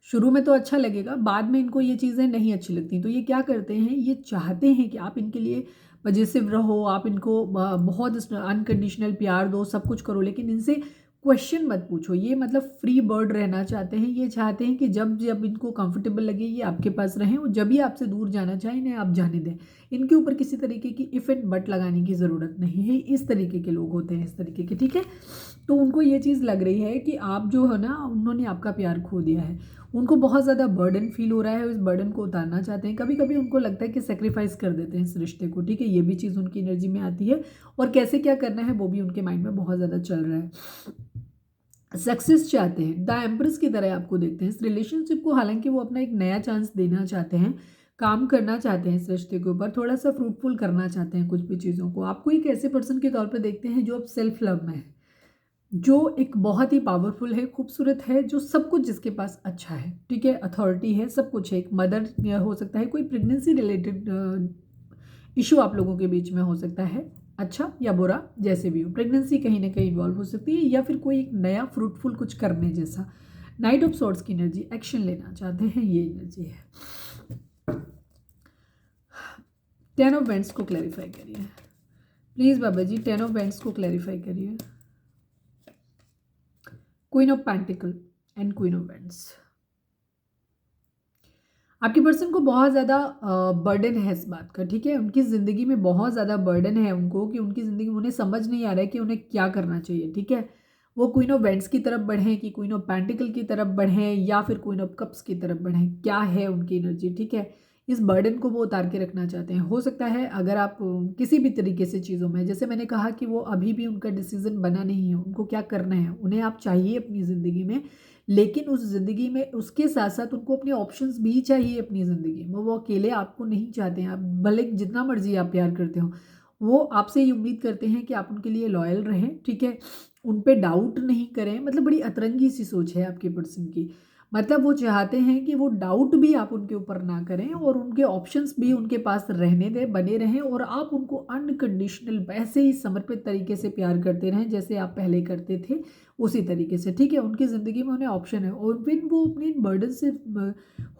S1: शुरू में तो अच्छा लगेगा, बाद में इनको ये चीज़ें नहीं अच्छी लगती। तो ये क्या करते हैं, ये चाहते हैं कि आप इनके लिए पजेसिव रहो, आप इनको बहुत अनकंडीशनल प्यार दो, सब कुछ करो, लेकिन इनसे क्वेश्चन मत पूछो। ये मतलब फ्री बर्ड रहना चाहते हैं। ये चाहते हैं कि जब जब इनको कंफर्टेबल लगे ये आपके पास रहें, और जब भी आपसे दूर जाना चाहें इन्हें आप जाने दें। इनके ऊपर किसी तरीके की इफ एंड बट लगाने की ज़रूरत नहीं है। इस तरीके के लोग होते हैं, इस तरीके के, ठीक है। तो उनको ये चीज़ लग रही है कि आप जो है ना, उन्होंने आपका प्यार खो दिया है। उनको बहुत ज़्यादा बर्डन फील हो रहा है, इस बर्डन को उतारना चाहते हैं। कभी कभी उनको लगता है कि सेक्रीफाइस कर देते हैं इस रिश्ते को, ठीक है। ये भी चीज़ उनकी एनर्जी में आती है, और कैसे क्या करना है वो भी उनके माइंड में बहुत ज़्यादा चल रहा है। सक्सेस चाहते हैं, द एम्प्रेस की तरह आपको देखते हैं इस रिलेशनशिप को। हालांकि वो अपना एक नया चांस देना चाहते हैं, काम करना चाहते हैं, इस रिश्ते के ऊपर थोड़ा सा फ्रूटफुल करना चाहते हैं कुछ भी चीज़ों को। आपको एक ऐसे पर्सन के तौर पर देखते हैं जो अब सेल्फ लव में है, जो एक बहुत ही पावरफुल है, खूबसूरत है, जो सब कुछ जिसके पास अच्छा है, ठीक है, अथॉरिटी है, सब कुछ है। एक मदर हो सकता है, कोई प्रेगनेंसी रिलेटेड इशू आप लोगों के बीच में हो सकता है, अच्छा या बुरा जैसे भी हो, प्रेगनेंसी कहीं ना कहीं इन्वॉल्व हो सकती है, या फिर कोई एक नया फ्रूटफुल कुछ करने जैसा। नाइट ऑफ सॉर्ड्स की एनर्जी, एक्शन लेना चाहते हैं, ये एनर्जी है। टेन ऑफ वेंट्स को क्लैरिफाई करिए please Baba ji, ten of wands को क्लैरिफाई करिए। Queen of pentacles and queen of wands. आपके पर्सन को बहुत ज़्यादा बर्डन है इस बात का, ठीक है, उनकी ज़िंदगी में बहुत ज़्यादा बर्डन है उनको, कि उनकी ज़िंदगी में उन्हें समझ नहीं आ रहा है कि उन्हें क्या करना चाहिए, ठीक है। वो क्वीन ऑफ वेंट्स की तरफ बढ़ें कि क्वीन ऑफ पेंटिकल की तरफ बढ़ें या फिर क्वीन ऑफ कप्स की तरफ बढ़ें, क्या है उनकी एनर्जी, ठीक है। इस बर्डन को वो उतार के रखना चाहते हैं। हो सकता है अगर आप किसी भी तरीके से चीज़ों में, जैसे मैंने कहा कि वो अभी भी उनका डिसीजन बना नहीं है, उनको क्या करना है, उन्हें आप चाहिए अपनी ज़िंदगी में, लेकिन उस ज़िंदगी में उसके साथ साथ उनको अपने ऑप्शंस भी चाहिए अपनी ज़िंदगी में। वो अकेले आपको नहीं चाहते हैं, आप भले जितना मर्जी आप प्यार करते हो, वो आपसे ये उम्मीद करते हैं कि आप उनके लिए लॉयल रहें, ठीक है, उन पे डाउट नहीं करें। मतलब बड़ी अतरंगी सी सोच है आपके पर्सन की। मतलब वो चाहते हैं कि वो डाउट भी आप उनके ऊपर ना करें और उनके ऑप्शंस भी उनके पास रहने दें, बने रहें, और आप उनको अनकंडीशनल वैसे ही समर्पित तरीके से प्यार करते रहें जैसे आप पहले करते थे, उसी तरीके से, ठीक है। उनकी ज़िंदगी में उन्हें ऑप्शन है, और फिर वो अपने बर्डन से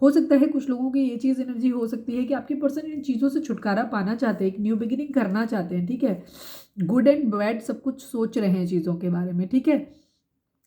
S1: हो सकता है कुछ लोगों की ये चीज़ एनर्जी हो सकती है कि आपके पर्सन इन चीज़ों से छुटकारा पाना चाहते हैं, एक न्यू बिगिनिंग करना चाहते हैं, ठीक है, गुड एंड बैड सब कुछ सोच रहे हैं चीज़ों के बारे में, ठीक है,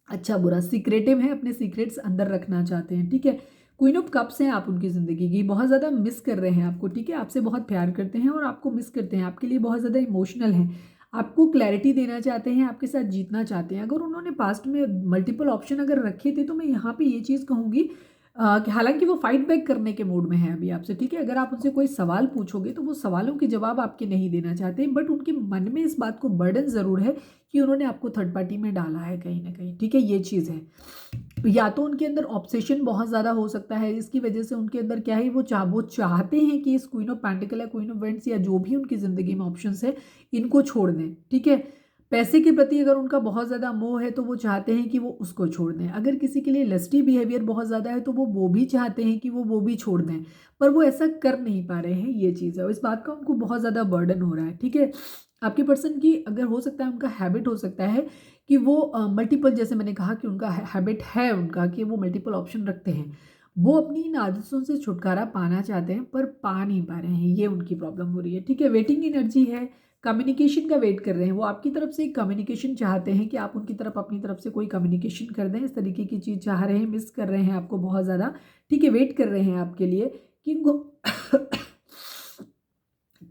S1: अच्छा बुरा सीक्रेटिव है, अपने सीक्रेट्स अंदर रखना चाहते हैं, ठीक है। क्वीन ऑफ कप्स हैं आप उनकी ज़िंदगी की, बहुत ज़्यादा मिस कर रहे हैं आपको, ठीक है, आपसे बहुत प्यार करते हैं और आपको मिस करते हैं, आपके लिए बहुत ज़्यादा इमोशनल हैं, आपको क्लैरिटी देना चाहते हैं, आपके साथ जीतना चाहते हैं। अगर उन्होंने पास्ट में मल्टीपल ऑप्शन अगर रखे थे तो मैं यहाँ पे ये चीज़ कहूँगी कि हालांकि वो फाइट बैक करने के मूड में है अभी आपसे, ठीक है। अगर आप उनसे कोई सवाल पूछोगे तो वो सवालों के जवाब आपके नहीं देना चाहते, बट उनके मन में इस बात को बर्डन ज़रूर है कि उन्होंने आपको थर्ड पार्टी में डाला है कहीं ना कहीं, ठीक है, ये चीज़ है। या तो उनके अंदर ऑब्सेशन बहुत ज़्यादा हो सकता है, इसकी वजह से उनके अंदर क्या है, वो चाहते हैं कि इस क्वीन ऑफ पेंटिकल या क्वीन ऑफ वेंट्स या जो भी उनकी ज़िंदगी में ऑप्शंस है, इनको छोड़ दें, ठीक है। पैसे के प्रति अगर उनका बहुत ज़्यादा मोह है तो वो चाहते हैं कि वो उसको छोड़ दें। अगर किसी के लिए लस्टी बिहेवियर बहुत ज़्यादा है तो वो भी चाहते हैं कि वो भी छोड़ दें, पर वो ऐसा कर नहीं पा रहे हैं, ये चीज़ है, और इस बात का उनको बहुत ज़्यादा बर्डन हो रहा है, ठीक है। आपके पर्सन की अगर हो सकता है उनका हैबिट हो सकता है कि वो मल्टीपल, जैसे मैंने कहा कि उनका हैबिट है उनका कि वो मल्टीपल ऑप्शन रखते हैं, वो अपनी इन आदतों से छुटकारा पाना चाहते हैं पर पा नहीं पा रहे हैं, ये उनकी प्रॉब्लम हो रही है, ठीक है। वेटिंग एनर्जी है, कम्युनिकेशन का वेट कर रहे हैं, वो आपकी तरफ से कम्युनिकेशन चाहते हैं कि आप उनकी तरफ अपनी तरफ से कोई कम्युनिकेशन कर दें, इस तरीके की चीज़ चाह रहे हैं, मिस कर रहे हैं आपको बहुत ज़्यादा, ठीक है, वेट कर रहे हैं आपके लिए। किंग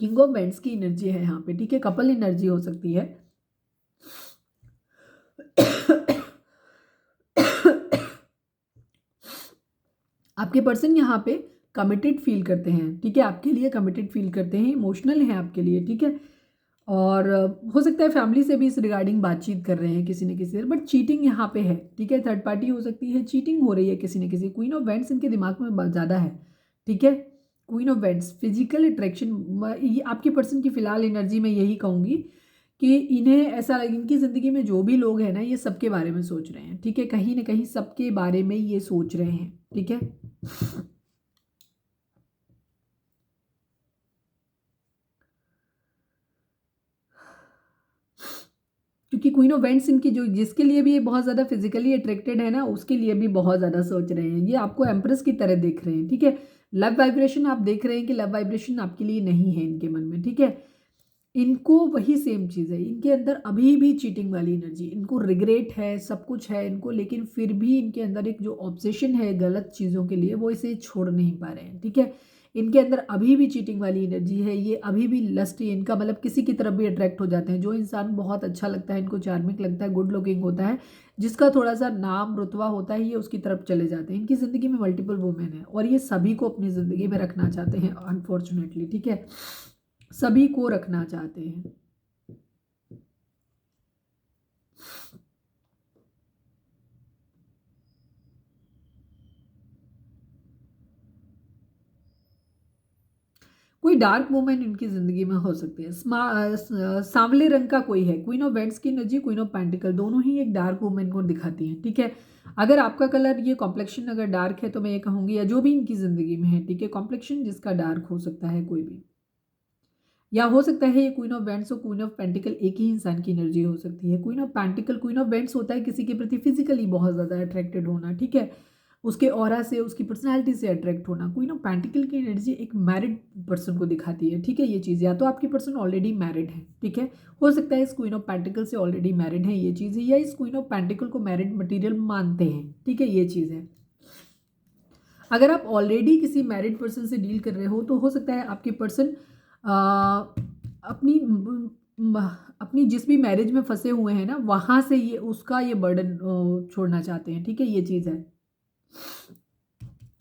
S1: किंग ऑफ वेंट्स की एनर्जी है यहाँ पे, ठीक है, कपल एनर्जी हो सकती है। आपके पर्सन यहाँ पे कमिटेड फील करते हैं, ठीक है, आपके लिए कमिटेड फील करते हैं, इमोशनल हैं आपके लिए, ठीक है। और हो सकता है फैमिली से भी इस रिगार्डिंग बातचीत कर रहे हैं किसी न किसी से, बट चीटिंग यहाँ पे है, ठीक है, थर्ड पार्टी हो सकती है, चीटिंग हो रही है किसी न किसी। क्वीन ऑफ वेंट्स इनके दिमाग में ज़्यादा है, ठीक है। Queen of vents physical attraction, ये आपके पर्सन की फिलहाल एनर्जी में यही कहूँगी कि इन्हें ऐसा लगे, इनकी ज़िंदगी में जो भी लोग हैं ना, ये सबके बारे में सोच रहे हैं, ठीक है, कहीं ना कहीं सबके बारे में ये सोच रहे हैं, ठीक है। क्योंकि क्वीन ऑफ वेंट्स इनकी जो जिसके लिए भी ये बहुत ज़्यादा फिजिकली अट्रैक्टेड है ना, उसके लिए भी बहुत ज़्यादा सोच रहे हैं, ये आपको एम्प्रेस की तरह देख रहे हैं, ठीक है। लव वाइब्रेशन आप देख रहे हैं कि लव वाइब्रेशन आपके लिए नहीं है इनके मन में, ठीक है। इनको वही सेम चीज़ है, इनके अंदर अभी भी चीटिंग वाली एनर्जी, इनको रिग्रेट है, सब कुछ है इनको, लेकिन फिर भी इनके अंदर एक जो ऑब्सेशन है गलत चीज़ों के लिए, वो इसे छोड़ नहीं पा रहे हैं, ठीक है। इनके अंदर अभी भी चीटिंग वाली एनर्जी है, ये अभी भी लस्ट है इनका, मतलब किसी की तरफ भी अट्रैक्ट हो जाते हैं, जो इंसान बहुत अच्छा लगता है इनको, चार्मिंग लगता है, गुड लुकिंग होता है, जिसका थोड़ा सा नाम रुतबा होता है, ये उसकी तरफ चले जाते हैं। इनकी ज़िंदगी में मल्टीपल वुमेन है और ये सभी को अपनी ज़िंदगी में रखना चाहते हैं अनफॉर्चुनेटली, ठीक है, सभी को रखना चाहते हैं। कोई डार्क वुमेन इनकी ज़िंदगी में हो सकती है। सांवले रंग का कोई है, क्वीन ऑफ वेंट्स की एनर्जी, क्वीन ऑफ पेंटिकल, दोनों ही एक डार्क वुमेन को दिखाती हैं। ठीक है, अगर आपका कलर ये कॉम्प्लेक्शन अगर डार्क है तो मैं ये कहूँगी, या जो भी इनकी ज़िंदगी में है, ठीक है, कॉम्प्लेक्शन जिसका डार्क हो सकता है कोई भी, या हो सकता है ये क्वीन ऑफ वेंट्स और क्वीन ऑफ पेंटिकल एक ही इंसान की एनर्जी हो सकती है। Queen of pentacle, queen of vents होता है किसी के प्रति फिजिकली बहुत ज़्यादा अट्रैक्टेड होना, ठीक है, उसके ऑरा से, उसकी पर्सनालिटी से अट्रैक्ट होना। क्वीन ऑफ पेंटिकल की एनर्जी एक मैरिड पर्सन को दिखाती है। ठीक है, ये चीज़, या तो आपकी पर्सन ऑलरेडी मैरिड है, ठीक है, हो सकता है इस क्वीन ऑफ पेंटिकल से ऑलरेडी मैरिड है, ये चीज़ है, या इस क्वीन ऑफ पेंटिकल को मैरिड मटीरियल मानते हैं। ठीक है, ये चीज़ है। अगर आप ऑलरेडी किसी मैरिड पर्सन से डील कर रहे हो तो हो सकता है आपके पर्सन अपनी अपनी जिस भी मैरिज में फंसे हुए हैं ना, वहाँ से ये उसका ये बर्डन छोड़ना चाहते हैं। ठीक है, ये चीज़ है।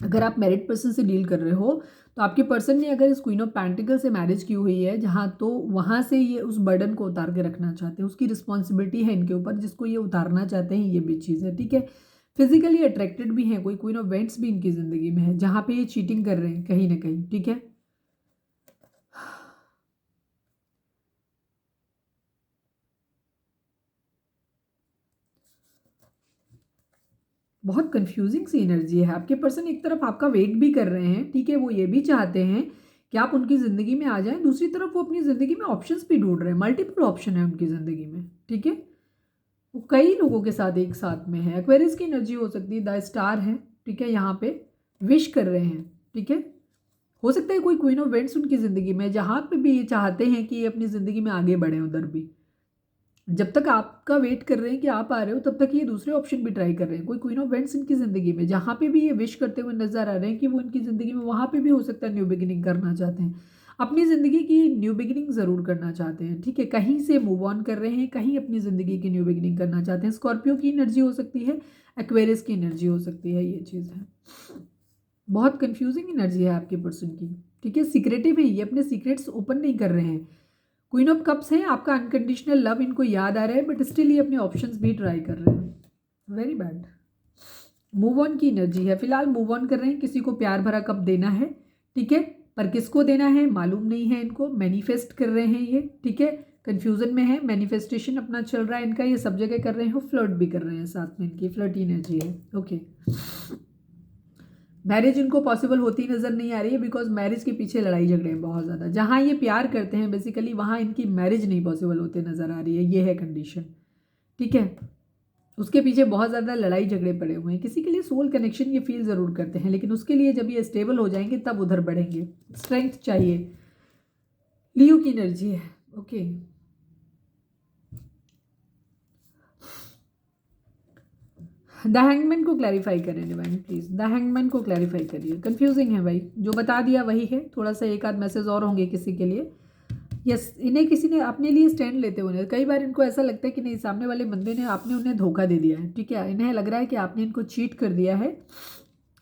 S1: अगर आप मैरिड पर्सन से डील कर रहे हो तो आपके पर्सन ने अगर इस क्वीन ऑफ पेंटिकल से मैरिज की हुई है जहाँ, तो वहाँ से ये उस बर्डन को उतार के रखना चाहते हैं, उसकी रिस्पॉन्सिबिलिटी है इनके ऊपर जिसको ये उतारना चाहते हैं, ये भी चीज़ है। ठीक है, फिजिकली अट्रैक्टेड भी हैं, कोई क्वीन ऑफ वेंट्स भी इनकी ज़िंदगी में है जहाँ पे ये चीटिंग कर रहे हैं कहीं ना कहीं। ठीक है, बहुत कंफ्यूजिंग सी एनर्जी है। आपके पर्सन एक तरफ आपका वेट भी कर रहे हैं, ठीक है, वो ये भी चाहते हैं कि आप उनकी ज़िंदगी में आ जाएं, दूसरी तरफ वो अपनी ज़िंदगी में ऑप्शंस भी ढूंढ रहे हैं, मल्टीपल ऑप्शन है उनकी ज़िंदगी में। ठीक है, वो कई लोगों के साथ एक साथ में है। एक्वेरियस की एनर्जी हो सकती है, द स्टार है, ठीक है, यहाँ पे विश कर रहे हैं। ठीक है, हो सकता है कोई क्वीन ऑफ वेंट्स उनकी ज़िंदगी में जहाँ पे भी ये चाहते हैं कि ये अपनी ज़िंदगी में आगे बढ़े, उधर भी जब तक आपका वेट कर रहे हैं कि आप आ रहे हो तब तक ये दूसरे ऑप्शन भी ट्राई कर रहे हैं। कोई क्वीन ऑफ वेंट्स इनकी ज़िंदगी में जहाँ पे भी ये विश करते हुए नजर आ रहे हैं कि वो इनकी ज़िंदगी में वहाँ पे भी हो सकता है न्यू बिगिनिंग करना चाहते हैं, अपनी ज़िंदगी की न्यू बिगिनिंग ज़रूर करना चाहते हैं। ठीक है, कहीं से मूव ऑन कर रहे हैं, कहीं अपनी ज़िंदगी की न्यू बिगिनिंग करना चाहते हैं। स्कॉर्पियो की एनर्जी हो सकती है, एक्वेरियस की एनर्जी हो सकती है, ये चीज़ है। बहुत कन्फ्यूजिंग एनर्जी है आपके पर्सन की। ठीक है, सीक्रेटिव है, ये अपने सीक्रेट्स ओपन नहीं कर रहे हैं। क्वीन ऑफ कप्स है, आपका अनकंडीशनल लव इनको याद आ रहा है, बट स्टिल ये अपने ऑप्शंस भी ट्राई कर रहे हैं। Very bad. मूव ऑन की एनर्जी है, फिलहाल मूव ऑन कर रहे हैं, किसी को प्यार भरा कप देना है, ठीक है, पर किसको देना है मालूम नहीं है इनको। मैनिफेस्ट कर रहे हैं ये, ठीक है, कन्फ्यूजन में है, मैनिफेस्टेशन अपना चल रहा है इनका, ये सब जगह कर रहे हैं, फ्लर्ट भी कर रहे हैं साथ में, इनकी फ्लर्टी एनर्जी है। ओके, मैरिज इनको पॉसिबल होती नज़र नहीं आ रही है, बिकॉज मैरिज के पीछे लड़ाई झगड़े हैं बहुत ज़्यादा। जहाँ ये प्यार करते हैं बेसिकली वहाँ इनकी मैरिज नहीं पॉसिबल होते नज़र आ रही है, ये है कंडीशन। ठीक है, उसके पीछे बहुत ज़्यादा लड़ाई झगड़े पड़े हुए हैं। किसी के लिए सोल कनेक्शन ये फील ज़रूर करते हैं, लेकिन उसके लिए जब ये स्टेबल हो जाएंगे तब उधर बढ़ेंगे। स्ट्रेंथ चाहिए, लियो की एनर्जी है। ओके, द हैंगमैन को क्लैरिफाई करें डिवाइन प्लीज, द हैंगमैन को क्लैरिफाई करिए। कंफ्यूजिंग है भाई, जो बता दिया वही है, थोड़ा सा एक आध मैसेज और होंगे किसी के लिए। यस, इन्हें किसी ने अपने लिए स्टैंड लेते हुए, कई बार इनको ऐसा लगता है कि नहीं, सामने वाले बंदे ने, आपने उन्हें धोखा दे दिया है। ठीक है, इन्हें लग रहा है कि आपने इनको चीट कर दिया है,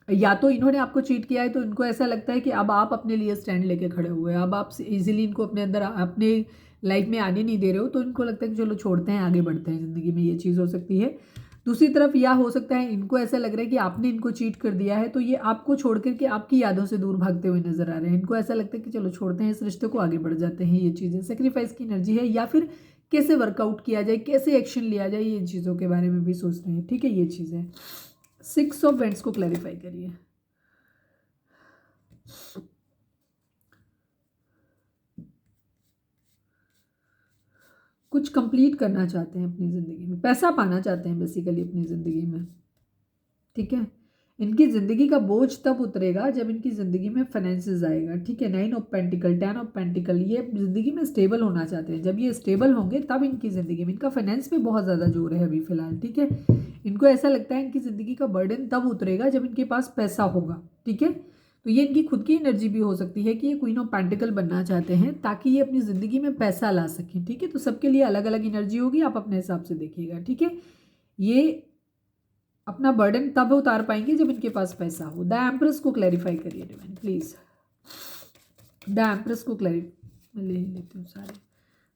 S1: या तो इन्होंने आपको चीट किया है, तो इनको ऐसा लगता है कि अब आप अपने लिए स्टैंड लेके खड़े हुए हैं, अब आप इजीली इनको अपने अंदर अपने लाइफ में आने नहीं दे रहे हो, तो इनको लगता है कि चलो छोड़ते हैं, आगे बढ़ते हैं ज़िंदगी में, ये चीज़ हो सकती है। दूसरी तरफ यह हो सकता है इनको ऐसा लग रहा है कि आपने इनको चीट कर दिया है, तो ये आपको छोड़ करके आपकी यादों से दूर भागते हुए नजर आ रहे हैं। इनको ऐसा लगता है कि चलो छोड़ते हैं इस रिश्ते को, आगे बढ़ जाते हैं, ये चीज़ें। सेक्रीफाइस की एनर्जी है, या फिर कैसे वर्कआउट किया जाए, कैसे एक्शन लिया जाए, ये चीज़ों के बारे में भी सोच रहे हैं। ठीक है, ये चीज़ है। 6 ऑफ वेंट्स को क्लैरिफाई करिए। कुछ कंप्लीट करना चाहते हैं अपनी ज़िंदगी में, पैसा पाना चाहते हैं बेसिकली अपनी ज़िंदगी में। ठीक है, इनकी ज़िंदगी का बोझ तब उतरेगा जब इनकी ज़िंदगी में फाइनेंसेस आएगा। ठीक है, 9 ऑफ पेंटिकल, 10 ऑफ पेंटिकल, ये ज़िंदगी में स्टेबल होना चाहते हैं। जब ये स्टेबल होंगे तब इनकी ज़िंदगी में, इनका फाइनेंस पे बहुत ज़्यादा जोर है अभी फ़िलहाल। ठीक है, इनको ऐसा लगता है इनकी ज़िंदगी का बर्डन तब उतरेगा जब इनके पास पैसा होगा। ठीक है, तो ये इनकी खुद की एनर्जी भी हो सकती है कि ये क्वीन ऑफ पेंटिकल बनना चाहते हैं ताकि ये अपनी ज़िंदगी में पैसा ला सकें। ठीक है, तो सबके लिए अलग अलग एनर्जी होगी, आप अपने हिसाब से देखिएगा। ठीक है, ये अपना बर्डन तब उतार पाएंगे जब इनके पास पैसा हो। द एम्प्रेस को क्लैरिफाई करिए डिवाइन प्लीज, द एम्प्रेस को क्लैरिफाई, ले लेती हूँ सारे,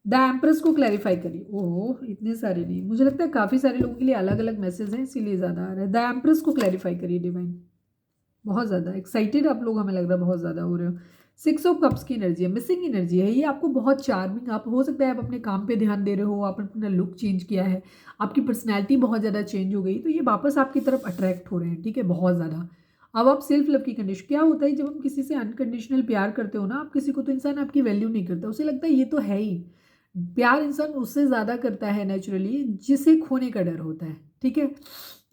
S1: द एम्प्रेस को क्लैरिफाई करिए। ओह, इतने सारे नहीं, मुझे लगता है काफ़ी सारे लोगों के लिए अलग अलग मैसेज हैं, इसीलिए ज़्यादा आ रहा है। द एम्प्रेस को क्लैरिफाई करिए डिवाइन, बहुत ज़्यादा एक्साइटेड आप लोग, हमें लग रहा है बहुत ज़्यादा हो रहे हो। सिक्स ऑफ कप्स की एनर्जी है, मिसिंग एनर्जी है। ये आपको बहुत चार्मिंग, आप हो सकता है आप अपने काम पे ध्यान दे रहे हो, आप अपना लुक चेंज किया है, आपकी पर्सनैलिटी बहुत ज़्यादा चेंज हो गई, तो ये वापस आपकी तरफ अट्रैक्ट हो रहे हैं, ठीक है, बहुत ज़्यादा। अब आप सेल्फ लव की कंडीशन, क्या होता है जब हम किसी से अनकंडीशनल प्यार करते हो ना, आप किसी को, तो इंसान आपकी वैल्यू नहीं करता, उसे लगता है ये तो है ही। प्यार इंसान उससे ज़्यादा करता है नेचुरली जिसे खोने का डर होता है, ठीक है।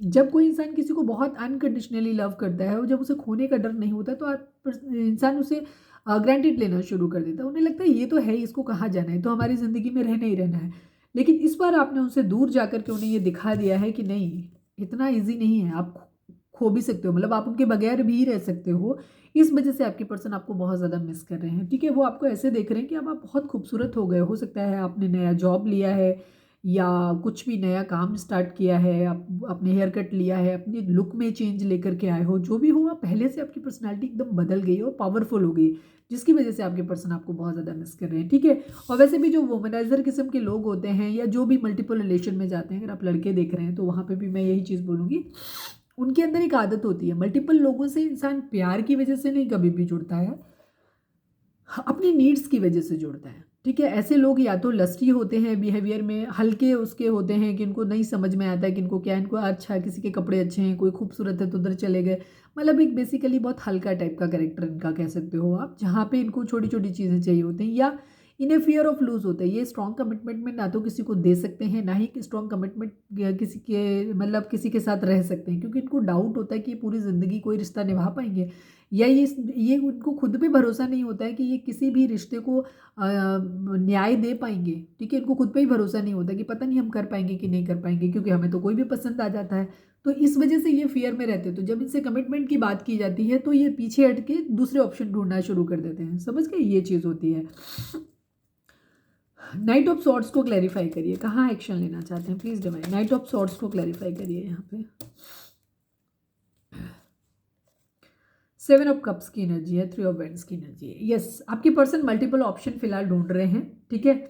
S1: जब कोई इंसान किसी को बहुत अनकंडीशनली लव करता है और जब उसे खोने का डर नहीं होता, तो इंसान उसे ग्रांटेड लेना शुरू कर देता है। उन्हें लगता है ये तो है, इसको कहाँ जाना है, तो हमारी ज़िंदगी में रहना ही रहना है। लेकिन इस बार आपने उनसे दूर जाकर के उन्हें ये दिखा दिया है कि नहीं, इतना ईजी नहीं है, आप खो भी सकते हो, मतलब आप उनके बगैर भी रह सकते हो। इस वजह से आपके पर्सन आपको बहुत ज़्यादा मिस कर रहे हैं, ठीक है। वो आपको ऐसे देख रहे हैं कि अब आप बहुत खूबसूरत हो गए, हो सकता है आपने नया जॉब लिया है या कुछ भी नया काम स्टार्ट किया है, आप अपने हेयर कट लिया है, अपने लुक में चेंज लेकर के आए हो, जो भी हो, आप पहले से आपकी पर्सनालिटी एकदम बदल गई हो, पावरफुल हो गई, जिसकी वजह से आपके पर्सन आपको बहुत ज़्यादा मिस कर रहे हैं, ठीक है। और वैसे भी जो वोमनाइजर किस्म के लोग होते हैं या जो भी मल्टीपल रिलेशन में जाते हैं, अगर आप लड़के देख रहे हैं तो वहाँ पर भी मैं यही चीज़ बोलूँगी, उनके अंदर एक आदत होती है, मल्टीपल लोगों से इंसान प्यार की वजह से नहीं कभी भी जुड़ता है, अपनी नीड्स की वजह से जुड़ता है, ठीक है। ऐसे लोग या तो लस्टी होते हैं, बिहेवियर में हल्के उसके होते हैं कि इनको नहीं समझ में आता है कि इनको क्या, इनको अच्छा किसी के कपड़े अच्छे हैं, कोई खूबसूरत है तो उधर चले गए, मतलब एक बेसिकली बहुत हल्का टाइप का कैरेक्टर इनका कह सकते हो आप, जहाँ पे इनको छोटी छोटी चीज़ें चाहिए होती हैं, या इन्हें फियर ऑफ लूज होता है। ये स्ट्रॉन्ग कमिटमेंट में ना तो किसी को दे सकते हैं, ना ही स्ट्रॉन्ग कमिटमेंट किसी के, मतलब किसी के साथ रह सकते हैं, क्योंकि इनको डाउट होता है कि पूरी ज़िंदगी कोई रिश्ता निभा पाएंगे, या ये उनको खुद पे भरोसा नहीं होता है कि ये किसी भी रिश्ते को न्याय दे पाएंगे, ठीक है। इनको खुद पे ही भरोसा नहीं होता कि पता नहीं हम कर पाएंगे कि नहीं कर पाएंगे, क्योंकि हमें तो कोई भी पसंद आ जाता है, तो इस वजह से ये फियर में रहते हैं। तो जब इनसे कमिटमेंट की बात की जाती है तो ये पीछे हट के दूसरे ऑप्शन ढूंढना शुरू कर देते हैं, समझ गए, ये चीज़ होती है। नाइट ऑफ सॉर्ड्स को क्लैरिफाई करिए, कहाँ एक्शन लेना चाहते हैं please divine, night of swords को क्लैरिफाई करिए यहाँ पे। सेवन ऑफ कप्स की एनर्जी है, थ्री ऑफ वेंड्स की एनर्जी है। यस, आपके पर्सन मल्टीपल ऑप्शन फिलहाल ढूंढ रहे हैं, ठीक है।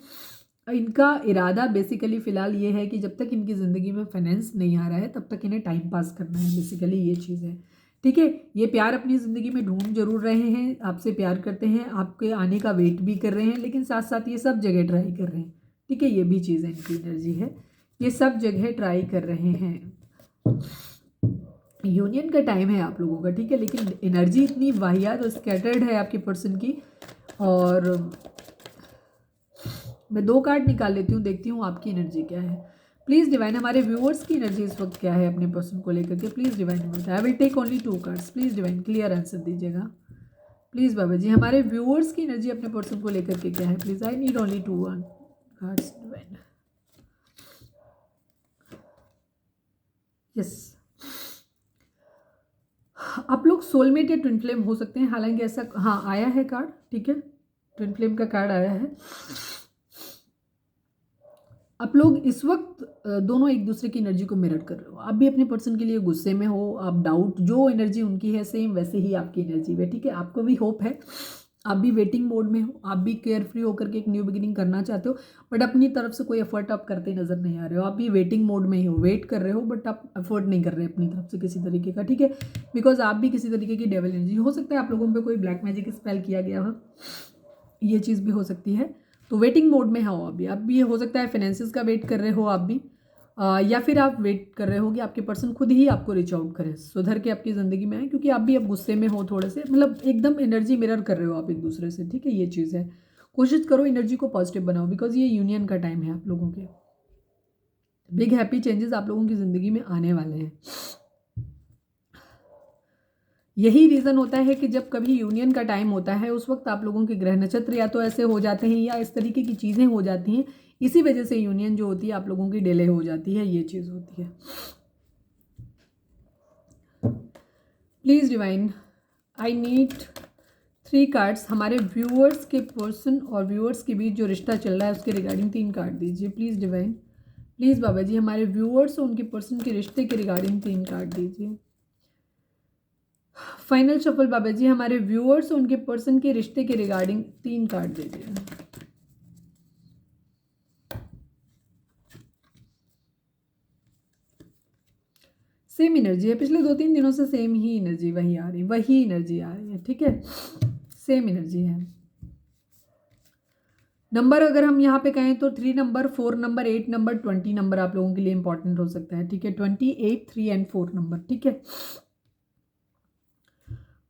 S1: इनका इरादा बेसिकली फिलहाल ये है कि जब तक इनकी ज़िंदगी में फाइनेंस नहीं आ रहा है तब तक इन्हें टाइम पास करना है, बेसिकली ये चीज़ है, ठीक है। ये प्यार अपनी ज़िंदगी में ढूंढ जरूर रहे हैं, आपसे प्यार करते हैं, आपके आने का वेट भी कर रहे हैं, लेकिन साथ साथ ये सब जगह ट्राई कर रहे हैं, ठीक है। ये भी चीज़ है, इनकी एनर्जी है, ये सब जगह ट्राई कर रहे हैं। यूनियन का टाइम है आप लोगों का, ठीक है, लेकिन एनर्जी इतनी वाहियात और स्कैटर्ड है आपके पर्सन की। और मैं दो कार्ड निकाल लेती हूँ, देखती हूँ आपकी एनर्जी क्या है। प्लीज़ डिवाइन, हमारे व्यूअर्स की एनर्जी इस वक्त क्या है अपने पर्सन को लेकर के, please divine. I will take only two cards, please divine clear answer दीजिएगा प्लीज़ बाबा जी। हमारे व्यूअर्स की एनर्जी अपने पर्सन को लेकर के क्या है please, I need only two cards divine. Yes, आप लोग सोलमेट या ट्विन फ्लेम हो सकते हैं, हालांकि ऐसा हाँ आया है कार्ड, ठीक है, ट्विन फ्लेम का कार्ड आया है। आप लोग इस वक्त दोनों एक दूसरे की एनर्जी को मिरर कर रहे हो, आप भी अपने पर्सन के लिए गुस्से में हो, आप डाउट, जो एनर्जी उनकी है सेम वैसे ही आपकी एनर्जी है, ठीक है। आपको भी होप है, आप भी वेटिंग मोड में हो, आप भी केयर फ्री होकर के एक न्यू बिगिनिंग करना चाहते हो, बट अपनी तरफ से कोई एफर्ट आप करते नजर नहीं आ रहे हो, आप भी वेटिंग मोड में ही हो, वेट कर रहे हो, बट आप एफर्ट नहीं कर रहे अपनी तरफ से किसी तरीके का, ठीक है, बिकॉज आप भी किसी तरीके की डेविल एनर्जी, हो सकता है आप लोगों पर कोई ब्लैक मैजिक स्पेल किया गया हो, ये चीज़ भी हो सकती है। तो वेटिंग मोड में हो अभी, अब भी ये हो सकता है फाइनेंसिस का वेट कर रहे हो आप भी, या फिर आप वेट कर रहे हो कि आपके पर्सन खुद ही आपको रीच आउट करे, सुधर के आपकी ज़िंदगी में आए, क्योंकि आप भी अब गुस्से में हो थोड़े से, मतलब एकदम एनर्जी मिरर कर रहे हो आप एक दूसरे से, ठीक है, ये चीज़ है। कोशिश करो एनर्जी को पॉजिटिव बनाओ, बिकॉज ये यूनियन का टाइम है आप लोगों के, बिग हैप्पी चेंजेस आप लोगों की ज़िंदगी में आने वाले हैं। यही रीज़न होता है कि जब कभी यूनियन का टाइम होता है उस वक्त आप लोगों के ग्रह नक्षत्र या तो ऐसे हो जाते हैं या इस तरीके की चीज़ें हो जाती हैं, इसी वजह से यूनियन जो होती है आप लोगों की डिले हो जाती है, ये चीज़ होती है। Please divine, I need 3 cards, हमारे व्यूअर्स के पर्सन और व्यूअर्स के बीच जो रिश्ता चल रहा है उसके रिगार्डिंग 3 कार्ड दीजिए please divine, please Baba ji. हमारे व्यूअर्स और उनके पर्सन के रिश्ते के रिगार्डिंग 3 कार्ड दीजिए। फाइनल शफल बाबा जी, हमारे व्यूअर्स और उनके पर्सन के रिश्ते के रिगार्डिंग 3 कार्ड दीजिए। सेम एनर्जी है, पिछले 2-3 दिनों से सेम ही एनर्जी वही आ रही है, ठीक है, सेम एनर्जी है। नंबर अगर हम यहाँ पे कहें तो 3 नंबर, 4 नंबर, 8 नंबर, 20 नंबर आप लोगों के लिए इंपॉर्टेंट हो सकता है, ठीक है। 28, 3 एंड 4 नंबर, ठीक है।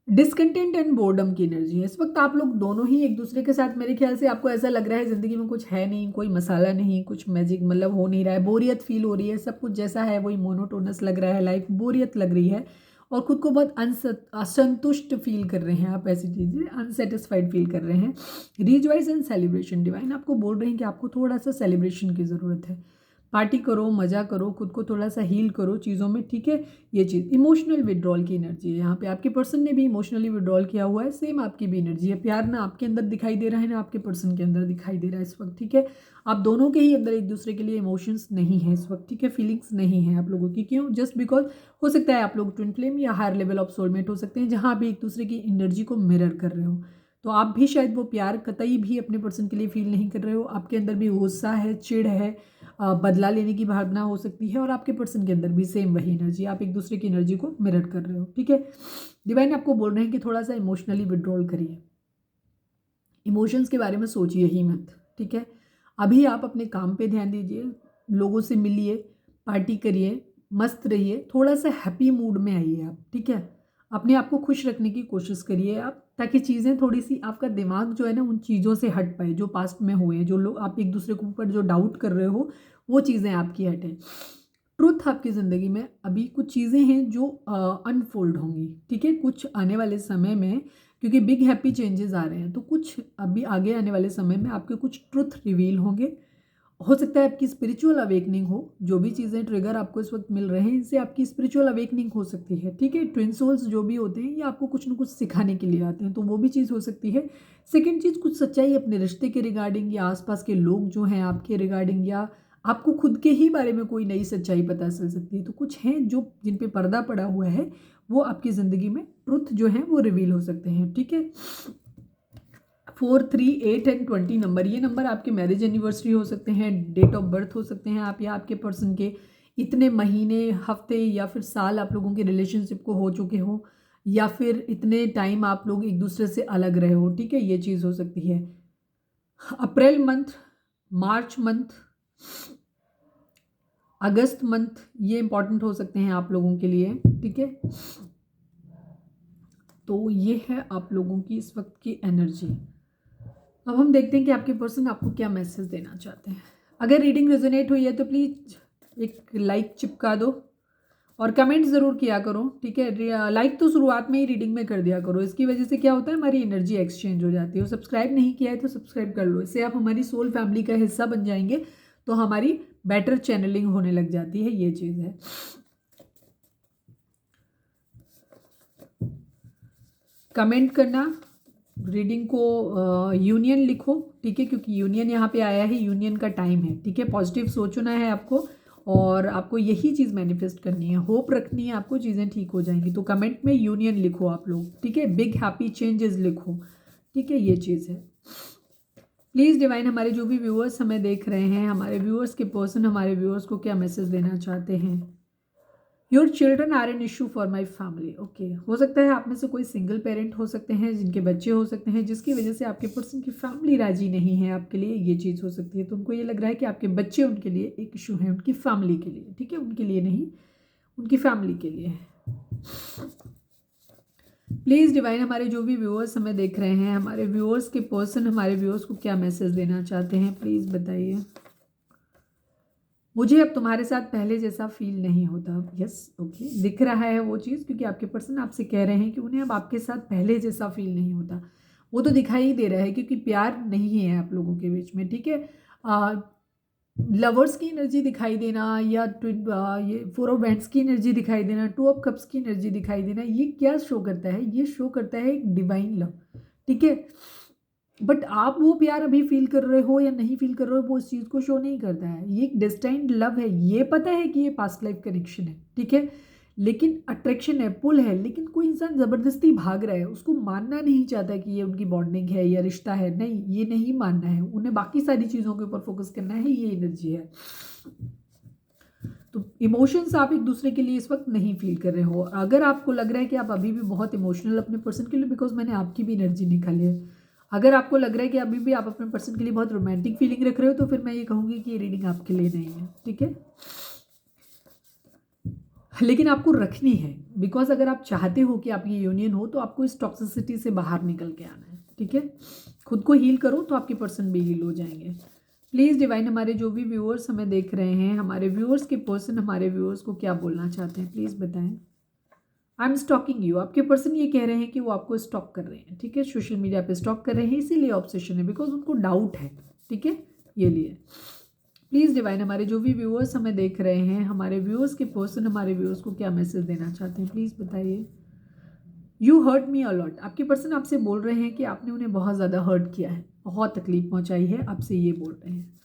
S1: डिसकंटेंट एंड बोर्डम की एनर्जी है इस वक्त। आप लोग दोनों ही एक दूसरे के साथ, मेरे ख्याल से आपको ऐसा लग रहा है ज़िंदगी में कुछ है नहीं, कोई मसाला नहीं, कुछ मैजिक मतलब हो नहीं रहा है, बोरियत फील हो रही है, सब कुछ जैसा है वही मोनोटोनस लग रहा है, लाइफ बोरियत लग रही है और खुद को बहुत असंतुष्ट फील कर रहे हैं आप, ऐसी चीज़ें अनसेटिस्फाइड फील कर रहे हैं। रिजॉइस एंड सेलिब्रेशन, डिवाइन आपको बोल रहे हैं कि आपको थोड़ा सा सेलिब्रेशन की ज़रूरत है, पार्टी करो, मज़ा करो, खुद को थोड़ा सा हील करो चीज़ों में, ठीक है। ये चीज़ इमोशनल विड्रॉल की एनर्जी है यहाँ पे, आपके पर्सन ने भी इमोशनली विड्रॉल किया हुआ है, सेम आपकी भी एनर्जी है। प्यार ना आपके अंदर दिखाई दे रहा है ना आपके पर्सन के अंदर दिखाई दे रहा है इस वक्त, ठीक है। आप दोनों के ही अंदर एक दूसरे के लिए इमोशंस नहीं है इस वक्त, ठीक है, फीलिंग्स नहीं है आप लोगों की। क्यों? जस्ट बिकॉज हो सकता है आप लोग ट्विन फ्लेम या हायर लेवल ऑफ सोलमेट हो सकते हैं, जहाँ आप एक दूसरे की एनर्जी को मिरर कर रहे हो। तो आप भी शायद वो प्यार कतई भी अपने पर्सन के लिए फील नहीं कर रहे हो, आपके अंदर भी गुस्सा है, चिढ़ है, बदला लेने की भावना हो सकती है, और आपके पर्सन के अंदर भी सेम वही एनर्जी, आप एक दूसरे की एनर्जी को मिरर कर रहे हो, ठीक है। डिवाइन आपको बोल रहे हैं कि थोड़ा सा इमोशनली विड्रॉल करिए, इमोशंस के बारे में सोचिए ही मत, ठीक है। अभी आप अपने काम पे ध्यान दीजिए, लोगों से मिलिए, पार्टी करिए, मस्त रहिए, थोड़ा सा हैप्पी मूड में आइए आप, ठीक है। अपने आप को खुश रखने की कोशिश करिए आप, ताकि चीज़ें थोड़ी सी, आपका दिमाग जो है ना उन चीज़ों से हट पाए जो पास्ट में हुए हैं, जो लोग आप एक दूसरे के ऊपर जो डाउट कर रहे हो वो चीज़ें आपकी हटें। ट्रुथ आपकी ज़िंदगी में अभी कुछ चीज़ें हैं जो अनफोल्ड होंगी, ठीक है, कुछ आने वाले समय में, क्योंकि बिग हैप्पी चेंजेस आ रहे हैं, तो कुछ अभी आगे आने वाले समय में आपके कुछ ट्रुथ रिवील होंगे। हो सकता है आपकी स्पिरिचुअल अवेकनिंग हो, जो भी चीज़ें ट्रिगर आपको इस वक्त मिल रहे हैं इनसे आपकी स्पिरिचुअल अवेकनिंग हो सकती है, ठीक है। ट्विन सोल्स जो भी होते हैं ये आपको कुछ ना कुछ सिखाने के लिए आते हैं, तो वो भी चीज़ हो सकती है। सेकेंड चीज़, कुछ सच्चाई अपने रिश्ते के रिगार्डिंग या आसपास के लोग जो हैं आपके रिगार्डिंग, या आपको खुद के ही बारे में कोई नई सच्चाई पता चल सकती है। तो कुछ हैं जो जिन पे पर्दा पड़ा हुआ है, वो आपकी ज़िंदगी में ट्रुथ जो है वो रिवील हो सकते हैं, ठीक है। 4, 3, 8 एंड 20 नंबर, ये नंबर आपके मैरिज एनिवर्सरी हो सकते हैं, डेट ऑफ बर्थ हो सकते हैं आप, या आपके पर्सन के इतने महीने, हफ्ते या फिर साल आप लोगों के रिलेशनशिप को हो चुके हो, या फिर इतने टाइम आप लोग एक दूसरे से अलग रहे हो, ठीक है, ये चीज़ हो सकती है। अप्रैल मंथ, मार्च मंथ, अगस्त मंथ, ये इंपॉर्टेंट हो सकते हैं आप लोगों के लिए, ठीक है। तो ये है आप लोगों की इस वक्त की एनर्जी। अब हम देखते हैं कि आपके पर्सन आपको क्या मैसेज देना चाहते हैं। अगर रीडिंग रेजोनेट हुई है तो प्लीज़ एक लाइक चिपका दो और कमेंट ज़रूर किया करो, ठीक है। लाइक तो शुरुआत में ही रीडिंग में कर दिया करो, इसकी वजह से क्या होता है, हमारी एनर्जी एक्सचेंज हो जाती है। सब्सक्राइब नहीं किया है तो सब्सक्राइब कर लो, इससे आप हमारी सोल फैमिली का हिस्सा बन जाएंगे, तो हमारी बेटर चैनलिंग होने लग जाती है, ये चीज़ है। कमेंट करना, रीडिंग को यूनियन लिखो, ठीक है, क्योंकि यूनियन यहाँ पे आया है, यूनियन का टाइम है, ठीक है। पॉजिटिव सोचना है आपको और आपको यही चीज़ मैनिफेस्ट करनी है, होप रखनी है आपको, चीज़ें ठीक हो जाएंगी। तो कमेंट में यूनियन लिखो आप लोग, ठीक है, बिग हैप्पी चेंजेस लिखो, ठीक है, ये चीज़ है। प्लीज़ डिवाइन, हमारे जो भी व्यूअर्स हमें देख रहे हैं, हमारे व्यूअर्स के पर्सन हमारे व्यूअर्स को क्या मैसेज देना चाहते हैं। Your children are an issue for my family, okay. हो सकता है आप में से कोई सिंगल पेरेंट हो सकते हैं, जिनके बच्चे हो सकते हैं, जिसकी वजह से आपके पर्सन की फैमिली राजी नहीं है आपके लिए, ये चीज़ हो सकती है। तो उनको ये लग रहा है कि आपके बच्चे उनके लिए एक इशू है, उनकी फैमिली के लिए, ठीक है, उनके लिए नहीं, उनकी फैमिली के लिए। प्लीज़ डिवाइन, हमारे जो भी व्यूअर्स हमें देख रहे हैं, हमारे व्यूअर्स के पर्सन हमारे व्यूअर्स को क्या मैसेज देना चाहते हैं, प्लीज़ बताइए। मुझे अब तुम्हारे साथ पहले जैसा फील नहीं होता, यस, ओके, दिख रहा है वो चीज़, क्योंकि आपके पर्सन आपसे कह रहे हैं कि उन्हें अब आपके साथ पहले जैसा फील नहीं होता। वो तो दिखाई ही दे रहा है, क्योंकि प्यार नहीं है आप लोगों के बीच में, ठीक है। लवर्स की एनर्जी दिखाई देना, या ये 4 ऑफ बैंड्स की एनर्जी दिखाई देना, 2 ऑफ कप्स की एनर्जी दिखाई देना, ये क्या शो करता है, ये शो करता है एक डिवाइन लव, ठीक है। बट आप वो प्यार अभी फील कर रहे हो या नहीं फील कर रहे हो, वो उस चीज़ को शो नहीं करता है। ये एक डेस्टाइन्ड लव है, ये पता है कि ये पास्ट लाइफ कनेक्शन है, ठीक है, लेकिन अट्रैक्शन है, पुल है, लेकिन कोई इंसान ज़बरदस्ती भाग रहा है, उसको मानना नहीं चाहता कि ये उनकी बॉन्डिंग है या रिश्ता है, नहीं, ये नहीं मानना है, उन्हें बाकी सारी चीज़ों के ऊपर फोकस करना है, ये एनर्जी है। तो इमोशंस आप एक दूसरे के लिए इस वक्त नहीं फील कर रहे हो। अगर आपको लग रहा है कि आप अभी भी बहुत इमोशनल अपने पर्सन के लिए, बिकॉज मैंने आपकी भी एनर्जी निकाली है, अगर आपको लग रहा है कि अभी भी आप अपने पर्सन के लिए बहुत रोमांटिक फीलिंग रख रहे हो, तो फिर मैं ये कहूँगी कि ये रीडिंग आपके लिए नहीं है, ठीक है। लेकिन आपको रखनी है, बिकॉज अगर आप चाहते हो कि आप ये यूनियन हो, तो आपको इस टॉक्सिसिटी से बाहर निकल के आना है, ठीक है। खुद को हील करो तो आपके पर्सन भी हील हो जाएंगे। प्लीज़ डिवाइन, हमारे जो भी व्यूअर्स हमें देख रहे हैं, हमारे व्यूअर्स के पर्सन हमारे व्यूअर्स को क्या बोलना चाहते हैं, प्लीज़ बताएं। आई एम स्टॉकिंग यू, आपके पर्सन ये कह रहे हैं कि वो आपको स्टॉक कर रहे हैं, ठीक है। सोशल मीडिया पे स्टॉक कर रहे हैं, इसीलिए ऑब्सेशन है, बिकॉज उनको डाउट है, ठीक है। ये लिए प्लीज़ डिवाइन, हमारे जो भी व्यूअर्स हमें देख रहे हैं, हमारे व्यूअर्स के पर्सन हमारे व्यूअर्स को क्या मैसेज देना चाहते हैं, प्लीज़ बताइए। यू हर्ट मी अलॉट, आपके पर्सन आपसे बोल रहे हैं कि आपने उन्हें बहुत ज़्यादा हर्ट किया है, बहुत तकलीफ पहुंचाई है, आपसे ये बोल रहे हैं।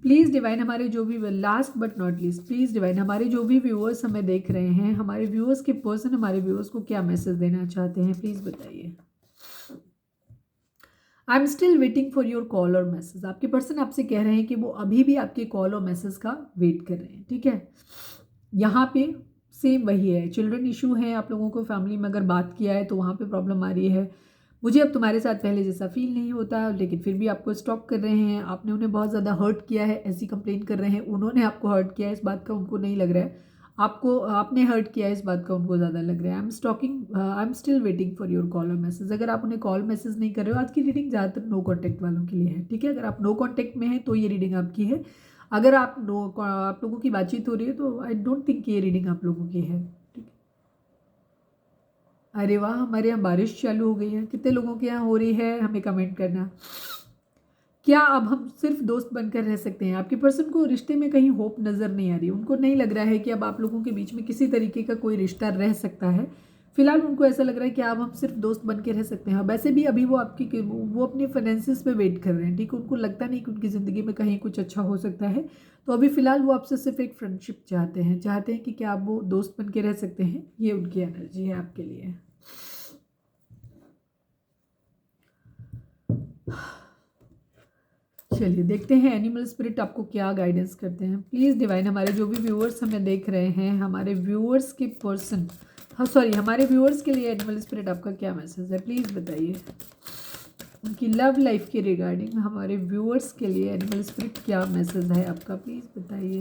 S1: प्लीज़ डिवाइन, हमारे जो भी last but not least, please divine, हमारे जो भी व्यूअर्स हमें देख रहे हैं, हमारे व्यूअर्स के पर्सन हमारे व्यूअर्स को क्या मैसेज देना चाहते हैं, प्लीज़ बताइए। I am still waiting for your call और मैसेज, आपके पर्सन आपसे कह रहे हैं कि वो अभी भी आपके कॉल और मैसेज का वेट कर रहे हैं, ठीक है। यहाँ पे सेम वही है, चिल्ड्रन इशू है आप लोगों को, फैमिली में अगर बात किया है तो वहाँ पे प्रॉब्लम आ रही है। मुझे अब तुम्हारे साथ पहले जैसा फील नहीं होता, लेकिन फिर भी आपको स्टॉप कर रहे हैं, आपने उन्हें बहुत ज़्यादा हर्ट किया है, ऐसी कंप्लेन कर रहे हैं। उन्होंने आपको हर्ट किया है, इस बात का उनको नहीं लग रहा है, आपको आपने हर्ट किया है, इस बात का उनको ज़्यादा लग रहा है। I am still waiting for your call और मैसेज, अगर आप उन्हें कॉल मैसेज नहीं कर रहे हो, आज की रीडिंग ज़्यादातर नो कॉन्टैक्ट वालों के लिए है, ठीक है। अगर आप नो कॉन्टैक्ट में हैं तो ये रीडिंग आपकी है। अगर आप लोगों की बातचीत हो रही है तो आई डोंट थिंक ये रीडिंग आप लोगों की है, ठीक है। अरे वाह, हमारे यहाँ बारिश चालू हो गई है, कितने लोगों के यहाँ हो रही है हमें कमेंट करना। क्या अब हम सिर्फ दोस्त बनकर रह सकते हैं? आपके पर्सन को रिश्ते में कहीं होप नज़र नहीं आ रही, उनको नहीं लग रहा है कि अब आप लोगों के बीच में किसी तरीके का कोई रिश्ता रह सकता है। फिलहाल उनको ऐसा लग रहा है कि अब हम सिर्फ दोस्त बन के रह सकते हैं। वैसे भी अभी वो अपने फाइनेंसिस पे वेट कर रहे हैं, ठीक है। उनको लगता नहीं कि उनकी ज़िंदगी में कहीं कुछ अच्छा हो सकता है, तो अभी फ़िलहाल वो आपसे सिर्फ एक फ्रेंडशिप चाहते हैं कि क्या आप वो दोस्त बन के रह सकते हैं। ये उनकी एनर्जी है आपके लिए। चलिए देखते हैं एनिमल स्पिरिट आपको क्या गाइडेंस करते हैं। प्लीज़ डिवाइन, हमारे जो भी व्यूअर्स हमें देख रहे हैं, हमारे व्यूअर्स के पर्सन, हमारे व्यूअर्स के लिए एनिमल स्पिरिट आपका क्या मैसेज है, प्लीज़ बताइए। उनकी लव लाइफ के रिगार्डिंग हमारे व्यूअर्स के लिए एनिमल स्पिरिट क्या मैसेज है आपका, प्लीज़ बताइए।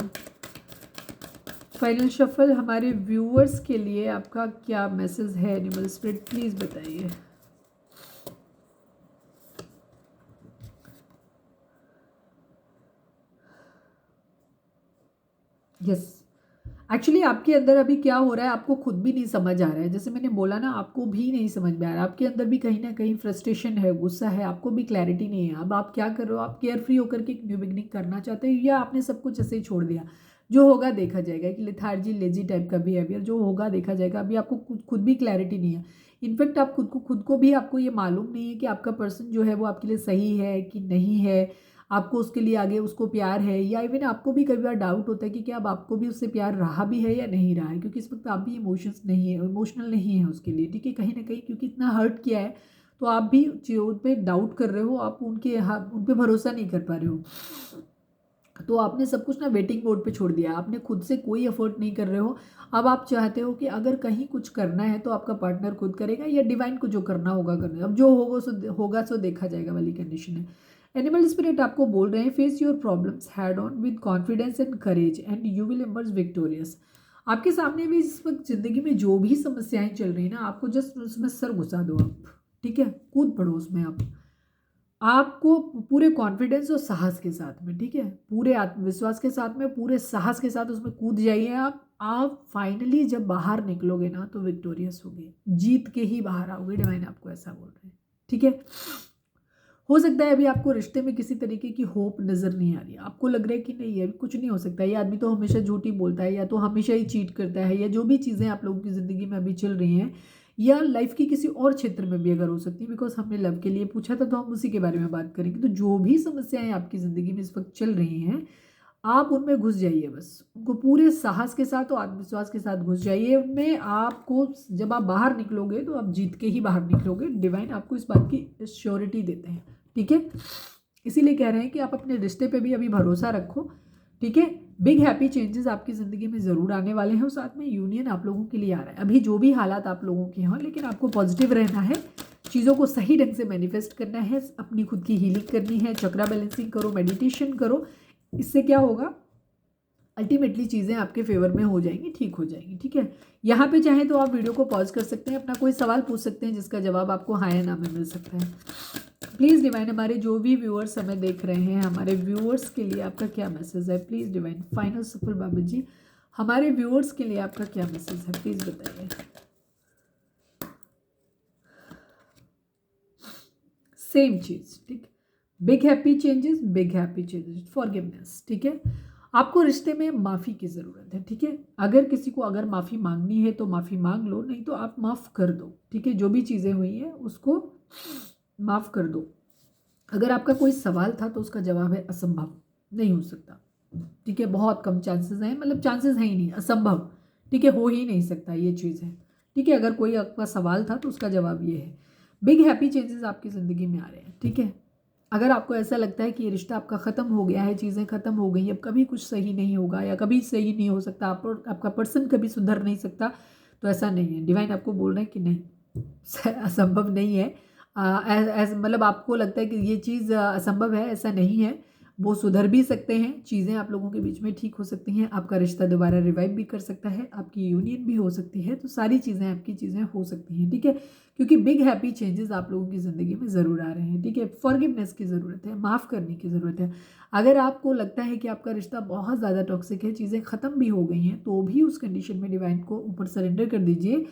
S1: फाइनल शफल, हमारे व्यूअर्स के लिए आपका क्या मैसेज है एनिमल स्पिरिट, प्लीज़ बताइए। यस, एक्चुअली आपके अंदर अभी क्या हो रहा है आपको खुद भी नहीं समझ आ रहा है। जैसे मैंने बोला ना, आपको भी नहीं समझ में आ रहा है, आपके अंदर भी कहीं ना कहीं फ्रस्ट्रेशन है, गुस्सा है, आपको भी क्लैरिटी नहीं है। अब आप क्या कर रहे हो, आप केयर फ्री होकर के एक न्यू बिगनिंग करना चाहते हो, या आपने सब कुछ ऐसे ही छोड़ दिया, जो होगा देखा जाएगा। कि लिथार्जी लेजी टाइप का बिहेवियर, जो होगा देखा जाएगा। अभी आपको खुद भी क्लैरिटी नहीं है। इनफैक्ट आप खुद को भी आपको ये मालूम नहीं है कि आपका पर्सन जो है वो आपके लिए सही है कि नहीं है, आपको उसके लिए आगे उसको प्यार है, या इवन आपको भी कई बार डाउट होता है कि क्या अब आपको भी उससे प्यार रहा भी है या नहीं रहा है, क्योंकि इस वक्त आप भी इमोशनल नहीं है उसके लिए, ठीक है। कहीं ना कहीं क्योंकि इतना हर्ट किया है, तो आप भी चीज़ों पे डाउट कर रहे हो, आप उन पे भरोसा नहीं कर पा रहे हो। तो आपने सब कुछ ना वेटिंग मोड पे छोड़ दिया, आपने खुद से कोई एफर्ट नहीं कर रहे हो। अब आप चाहते हो कि अगर कहीं कुछ करना है तो आपका पार्टनर खुद करेगा, या डिवाइन को जो करना होगा करना, अब जो होगा सो देखा जाएगा वाली कंडीशन है। एनिमल स्पिरिट आपको बोल रहे हैं, face your problems head on with confidence and courage and you will emerge victorious. आपके सामने भी इस वक्त ज़िंदगी में जो भी समस्याएं चल रही हैं ना, आपको जस्ट उसमें सर घुसा दो आप, ठीक है। कूद पड़ो उसमें आपको पूरे कॉन्फिडेंस और साहस के साथ में, ठीक है, पूरे आत्मविश्वास के साथ में, पूरे साहस के साथ उसमें कूद जाइए आप फाइनली जब बाहर निकलोगे ना तो विक्टोरियस होगे, जीत के ही बाहर आओगे। डिवाइन आपको ऐसा बोल रहे हैं, ठीक है। हो सकता है अभी आपको रिश्ते में किसी तरीके की होप नज़र नहीं आ रही है, आपको लग रहा है कि नहीं अभी कुछ नहीं हो सकता, ये आदमी तो हमेशा झूठी बोलता है, या तो हमेशा ही चीट करता है, या जो भी चीज़ें आप लोगों की ज़िंदगी में अभी चल रही हैं, या लाइफ की किसी और क्षेत्र में भी अगर हो सकती है, बिकॉज हमने लव के लिए पूछा था तो हम उसी के बारे में बात करेंगे। तो जो भी समस्याएं आपकी ज़िंदगी में इस वक्त चल रही हैं, आप उनमें घुस जाइए, बस उनको पूरे साहस के साथ और आत्मविश्वास के साथ घुस जाइए उनमें। आपको जब आप बाहर निकलोगे तो आप जीत के ही बाहर निकलोगे, डिवाइन आपको इस बात की श्योरिटी देते हैं, ठीक है। इसीलिए कह रहे हैं कि आप अपने रिश्ते पे भी अभी भरोसा रखो, ठीक है। बिग हैप्पी चेंजेस आपकी ज़िंदगी में ज़रूर आने वाले हैं और साथ में यूनियन आप लोगों के लिए आ रहा है। अभी जो भी हालात आप लोगों के हों, लेकिन आपको पॉजिटिव रहना है, चीज़ों को सही ढंग से मैनिफेस्ट करना है, अपनी खुद की हीलिंग करनी है, चक्रा बैलेंसिंग करो, मेडिटेशन करो। इससे क्या होगा, अल्टीमेटली चीज़ें आपके फेवर में हो जाएंगी, ठीक हो जाएंगी। ठीक है। यहाँ पे चाहे तो आप वीडियो को पॉज कर सकते हैं, अपना कोई सवाल पूछ सकते हैं जिसका जवाब आपको हाँ या ना में मिल सकता है। प्लीज़ डिवाइन, हमारे जो भी व्यूअर्स हमें देख रहे हैं, हमारे व्यूअर्स के लिए आपका क्या मैसेज है? प्लीज़ डिवाइन, फाइनल सफल बाबा जी, हमारे व्यूअर्स के लिए आपका क्या मैसेज है? प्लीज़ बताइए। सेम चीज़, ठीक। Big happy changes, big happy changes, forgiveness. ठीक है। आपको रिश्ते में माफ़ी की ज़रूरत है। ठीक है। अगर किसी को अगर माफ़ी मांगनी है तो माफ़ी मांग लो, नहीं तो आप माफ़ कर दो। ठीक है। जो भी चीज़ें हुई हैं उसको माफ़ कर दो। अगर आपका कोई सवाल था तो उसका जवाब है असंभव, नहीं हो सकता। ठीक है। बहुत कम चांसेस हैं, मतलब चांसेस हैं ही नहीं, असंभव। ठीक है। हो ही नहीं सकता, ये चीज़ है। ठीक है। अगर कोई आपका सवाल था तो उसका जवाब ये है। बिग हैप्पी चेंजेस आपकी ज़िंदगी में आ रहे हैं। ठीक है। अगर आपको ऐसा लगता है कि ये रिश्ता आपका ख़त्म हो गया है, चीज़ें ख़त्म हो गई, अब कभी कुछ सही नहीं होगा या कभी सही नहीं हो सकता, आपका पर्सन कभी सुधर नहीं सकता, तो ऐसा नहीं है। डिवाइन आपको बोल रहे हैं कि नहीं, असंभव नहीं है। मतलब आपको लगता है कि ये चीज़ असंभव है, ऐसा नहीं है। वो सुधर भी सकते हैं, चीज़ें आप लोगों के बीच में ठीक हो सकती हैं, आपका रिश्ता दोबारा रिवाइव भी कर सकता है, आपकी यूनियन भी हो सकती है, तो सारी चीज़ें आपकी चीज़ें हो सकती हैं। ठीक है। क्योंकि बिग हैप्पी चेंजेस आप लोगों की ज़िंदगी में ज़रूर आ रहे हैं। ठीक है। फॉरगिवनेस की ज़रूरत है, माफ़ करने की ज़रूरत है। अगर आपको लगता है कि आपका रिश्ता बहुत ज़्यादा टॉक्सिक है, चीज़ें ख़त्म भी हो गई हैं, तो भी उस कंडीशन में डिवाइन को ऊपर सरेंडर कर दीजिए।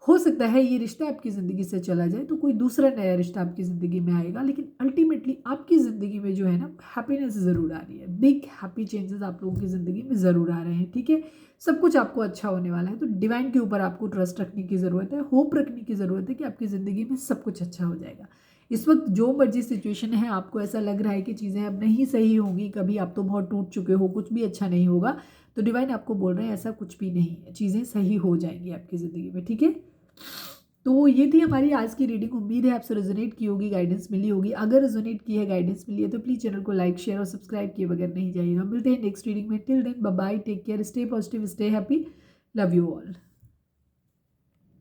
S1: हो सकता है ये रिश्ता आपकी ज़िंदगी से चला जाए तो कोई दूसरा नया रिश्ता आपकी ज़िंदगी में आएगा, लेकिन अल्टीमेटली आपकी ज़िंदगी में जो है ना, हैप्पीनेस ज़रूर आ रही है। बिग हैप्पी चेंजेस आप लोगों की ज़िंदगी में ज़रूर आ रहे हैं। ठीक है। सब कुछ आपको अच्छा होने वाला है। तो डिवाइन के ऊपर आपको ट्रस्ट रखने की ज़रूरत है, होप रखने की ज़रूरत है कि आपकी ज़िंदगी में सब कुछ अच्छा हो जाएगा। इस वक्त जो मर्जी सिचुएशन है, आपको ऐसा लग रहा है कि चीज़ें अब नहीं सही होंगी, कभी आप तो बहुत टूट चुके हो, कुछ भी अच्छा नहीं होगा, तो डिवाइन आपको बोल रहे हैं ऐसा कुछ भी नहीं है, चीज़ें सही हो जाएंगी आपकी ज़िंदगी में। ठीक है। तो ये थी हमारी आज की रीडिंग। उम्मीद है आपसे रेजोनेट की होगी, गाइडेंस मिली होगी। अगर रेजोनेट की है, गाइडेंस मिली है, तो प्लीज़ चैनल को लाइक, शेयर और सब्सक्राइब किए बगैर नहीं जाइएगा। मिलते हैं नेक्स्ट रीडिंग में। Till then bye bye, take care, stay positive, stay happy, love you all.